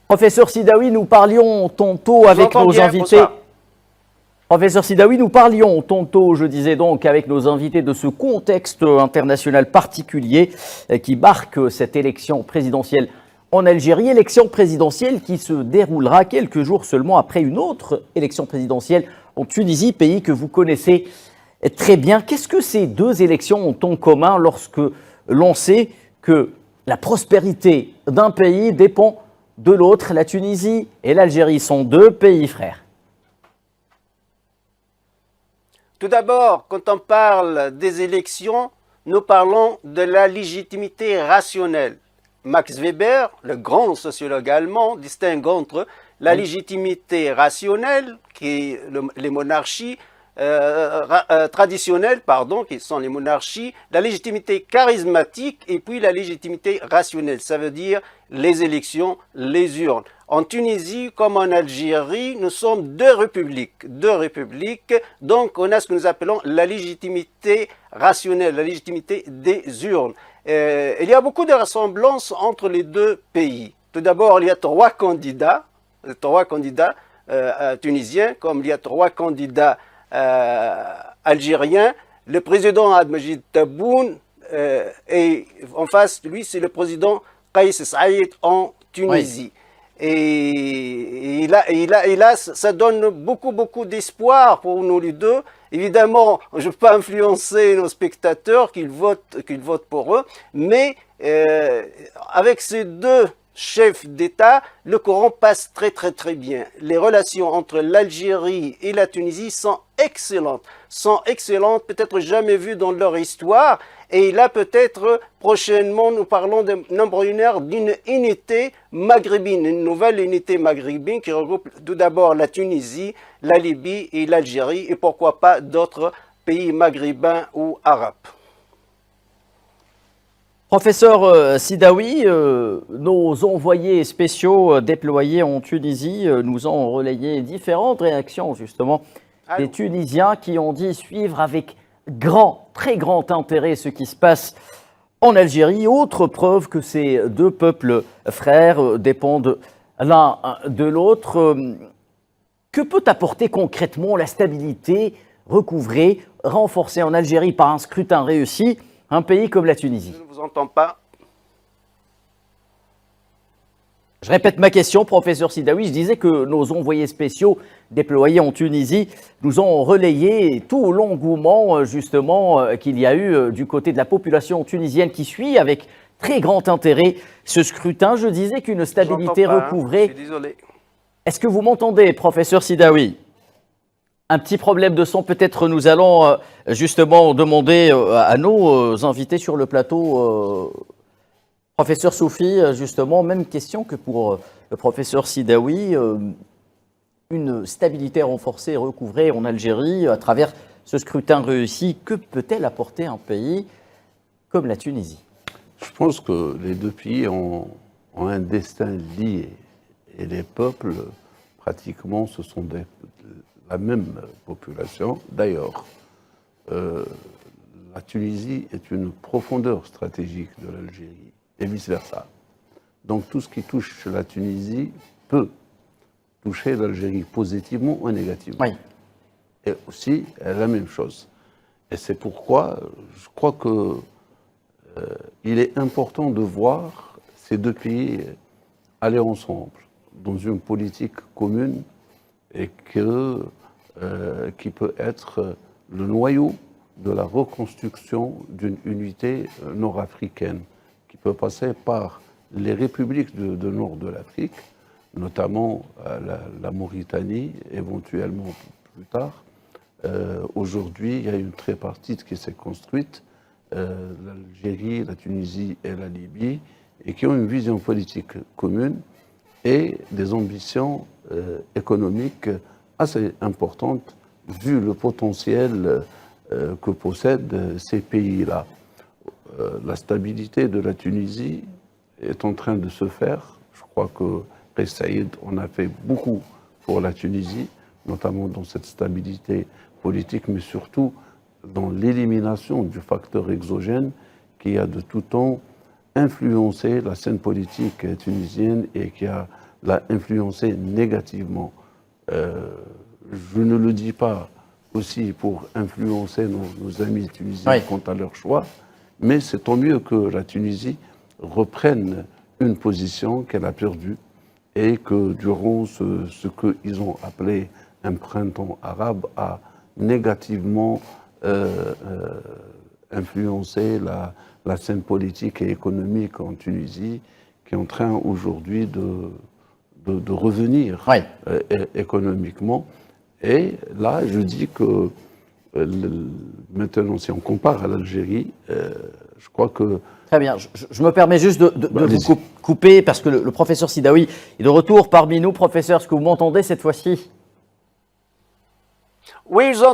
Professeur Sidawi, nous parlions tantôt avec nos invités. Bonsoir. Professeur Sidawi, nous parlions tantôt, je disais donc, avec nos invités de ce contexte international particulier qui marque cette élection présidentielle en Algérie, élection présidentielle qui se déroulera quelques jours seulement après une autre élection présidentielle en Tunisie, pays que vous connaissez très bien. Qu'est-ce que ces deux élections ont en commun lorsque l'on sait que la prospérité d'un pays dépend de l'autre? La Tunisie et l'Algérie sont deux pays frères. Tout d'abord, quand on parle des élections, nous parlons de la légitimité rationnelle. Max Weber, le grand sociologue allemand, distingue entre la légitimité rationnelle, qui est les monarchies traditionnelles, qui sont les monarchies, la légitimité charismatique et puis la légitimité rationnelle. Ça veut dire les élections, les urnes. En Tunisie comme en Algérie, nous sommes deux républiques, donc on a ce que nous appelons la légitimité rationnelle, la légitimité des urnes. Il y a beaucoup de ressemblances entre les deux pays. Tout d'abord, il y a trois candidats tunisiens, comme il y a trois candidats algériens. Le président Abdelmadjid Tebboune et en face de lui, c'est le président Kais Saïed en Tunisie. Oui. Et là, ça donne beaucoup d'espoir pour nous les deux. Évidemment, je ne peux pas influencer nos spectateurs qu'ils votent pour eux, mais avec ces deux chefs d'État, le Coran passe très bien. Les relations entre l'Algérie et la Tunisie sont excellentes, peut-être jamais vues dans leur histoire. Et là, peut-être, prochainement, nous parlons embryonnaire d'une unité maghrébine, une nouvelle unité maghrébine qui regroupe tout d'abord la Tunisie, la Libye et l'Algérie, et pourquoi pas d'autres pays maghrébins ou arabes. Professeur Sidawi, nos envoyés spéciaux déployés en Tunisie nous ont relayé différentes réactions, justement, des Tunisiens qui ont dit suivre avec très grand intérêt ce qui se passe en Algérie. Autre preuve que ces deux peuples frères dépendent l'un de l'autre. Que peut apporter concrètement la stabilité recouvrée, renforcée en Algérie par un scrutin réussi, un pays comme la Tunisie? Je ne vous entends pas. Je répète ma question, professeur Sidaoui. Je disais que nos envoyés spéciaux déployés en Tunisie nous ont relayé tout l'engouement justement qu'il y a eu du côté de la population tunisienne qui suit avec très grand intérêt ce scrutin. Je disais qu'une stabilité recouvrée. Je suis désolé. Est-ce que vous m'entendez, professeur Sidaoui? Un petit problème de son, peut-être nous allons justement demander à nos invités sur le plateau. Professeur Soufi, justement, même question que pour le professeur Sidaoui. Une stabilité renforcée et recouvrée en Algérie à travers ce scrutin réussi, que peut-elle apporter un pays comme la Tunisie? Je pense que les deux pays ont un destin lié et les peuples, pratiquement, ce sont la même population. D'ailleurs, la Tunisie est une profondeur stratégique de l'Algérie et vice-versa. Donc tout ce qui touche la Tunisie peut toucher l'Algérie positivement ou négativement. Oui. Et aussi la même chose. Et c'est pourquoi je crois que il est important de voir ces deux pays aller ensemble dans une politique commune et qui peut être le noyau de la reconstruction d'une unité nord-africaine qui peut passer par les républiques de nord de l'Afrique, notamment la Mauritanie, éventuellement plus tard. Aujourd'hui, il y a une tripartite qui s'est construite, l'Algérie, la Tunisie et la Libye, et qui ont une vision politique commune et des ambitions économiques assez importantes, vu le potentiel que possèdent ces pays-là. La stabilité de la Tunisie est en train de se faire. Je crois que Kais Saïed en a fait beaucoup pour la Tunisie, notamment dans cette stabilité politique, mais surtout dans l'élimination du facteur exogène qui a de tout temps influencé la scène politique tunisienne et qui l'a influencé négativement. Je ne le dis pas aussi pour influencer nos amis tunisiens quant à leur choix, mais c'est tant mieux que la Tunisie reprenne une position qu'elle a perdue et que durant ce qu'ils ont appelé un printemps arabe a négativement influencé la scène politique et économique en Tunisie, qui est en train aujourd'hui de revenir économiquement. Et là, je dis que maintenant, si on compare à l'Algérie, je crois que... Très bien. Je me permets juste de vous couper parce que le professeur Sidaoui est de retour parmi nous. Professeur, est-ce que vous m'entendez cette fois-ci? Oui, je vous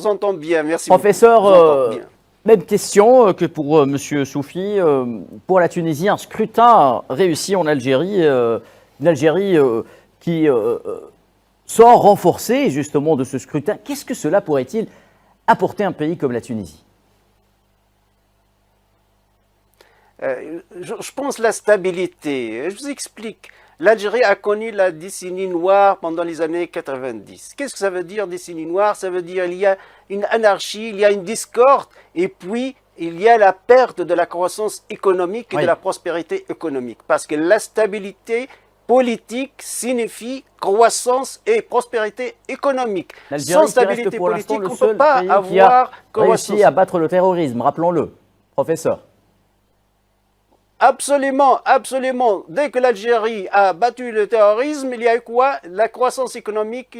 entends bien, merci. Professeur, même question que pour Monsieur Soufi. Pour la Tunisie, un scrutin réussi en Algérie, une Algérie qui sort renforcée justement de ce scrutin. Qu'est-ce que cela pourrait-il apporter à un pays comme la Tunisie? Je pense la stabilité. Je vous explique. L'Algérie a connu la décennie noire pendant les années 90. Qu'est-ce que ça veut dire, décennie noire? Ça veut dire qu'il y a une anarchie, il y a une discorde, et puis il y a la perte de la croissance économique et de la prospérité économique. Parce que la stabilité politique signifie croissance et prospérité économique. Sans stabilité politique, on ne peut pas avoir croissance. Réussi à battre le terrorisme, rappelons-le, professeur. Absolument, absolument. Dès que l'Algérie a battu le terrorisme, il y a eu quoi? La croissance économique,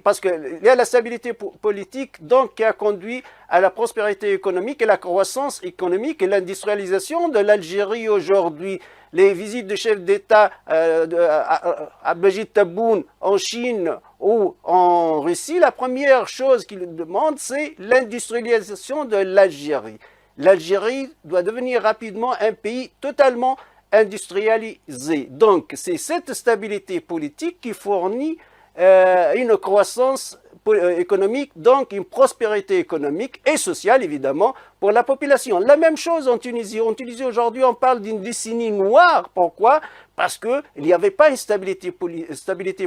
parce qu'il y a la stabilité politique, donc qui a conduit à la prospérité économique et la croissance économique et l'industrialisation de l'Algérie aujourd'hui. Les visites de chefs d'État à Béjid Tebboune en Chine ou en Russie, la première chose qu'ils demandent, c'est l'industrialisation de l'Algérie. L'Algérie doit devenir rapidement un pays totalement industrialisé. Donc, c'est cette stabilité politique qui fournit une croissance économique, donc une prospérité économique et sociale, évidemment, pour la population. La même chose en Tunisie. En Tunisie, aujourd'hui, on parle d'une décennie noire. Pourquoi? Parce qu'il n'y avait pas une stabilité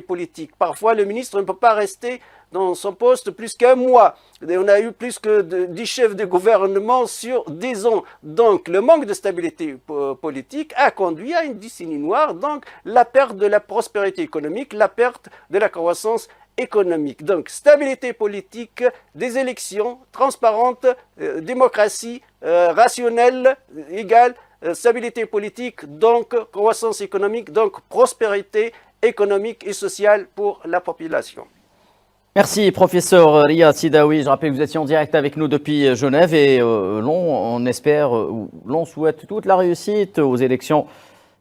politique. Parfois, le ministre ne peut pas rester dans son poste plus qu'un mois. Et on a eu plus que 10 chefs de gouvernement sur 10 ans. Donc, le manque de stabilité politique a conduit à une décennie noire, donc la perte de la prospérité économique, la perte de la croissance économique. Donc, stabilité politique, des élections transparentes, démocratie rationnelle, égale, stabilité politique, donc croissance économique, donc prospérité économique et sociale pour la population. Merci, professeur Riyad Sidaoui. Je rappelle que vous étiez en direct avec nous depuis Genève et on espère, l'on souhaite toute la réussite aux élections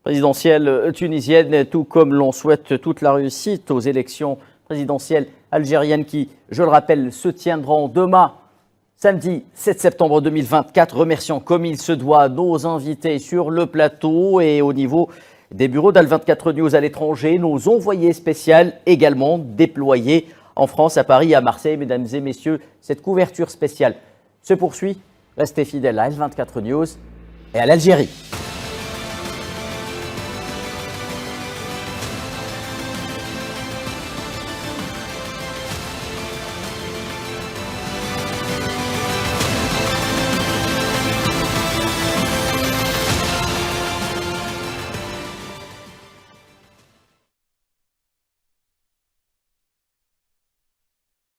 présidentielles tunisiennes, tout comme l'on souhaite toute la réussite aux élections présidentielles algériennes qui, je le rappelle, se tiendront demain, samedi 7 septembre 2024. Remercions comme il se doit nos invités sur le plateau et au niveau des bureaux d'Al24 News à l'étranger, nos envoyés spéciaux également déployés en France, à Paris, à Marseille. Mesdames et messieurs, cette couverture spéciale se poursuit. Restez fidèles à Al24 News et à l'Algérie.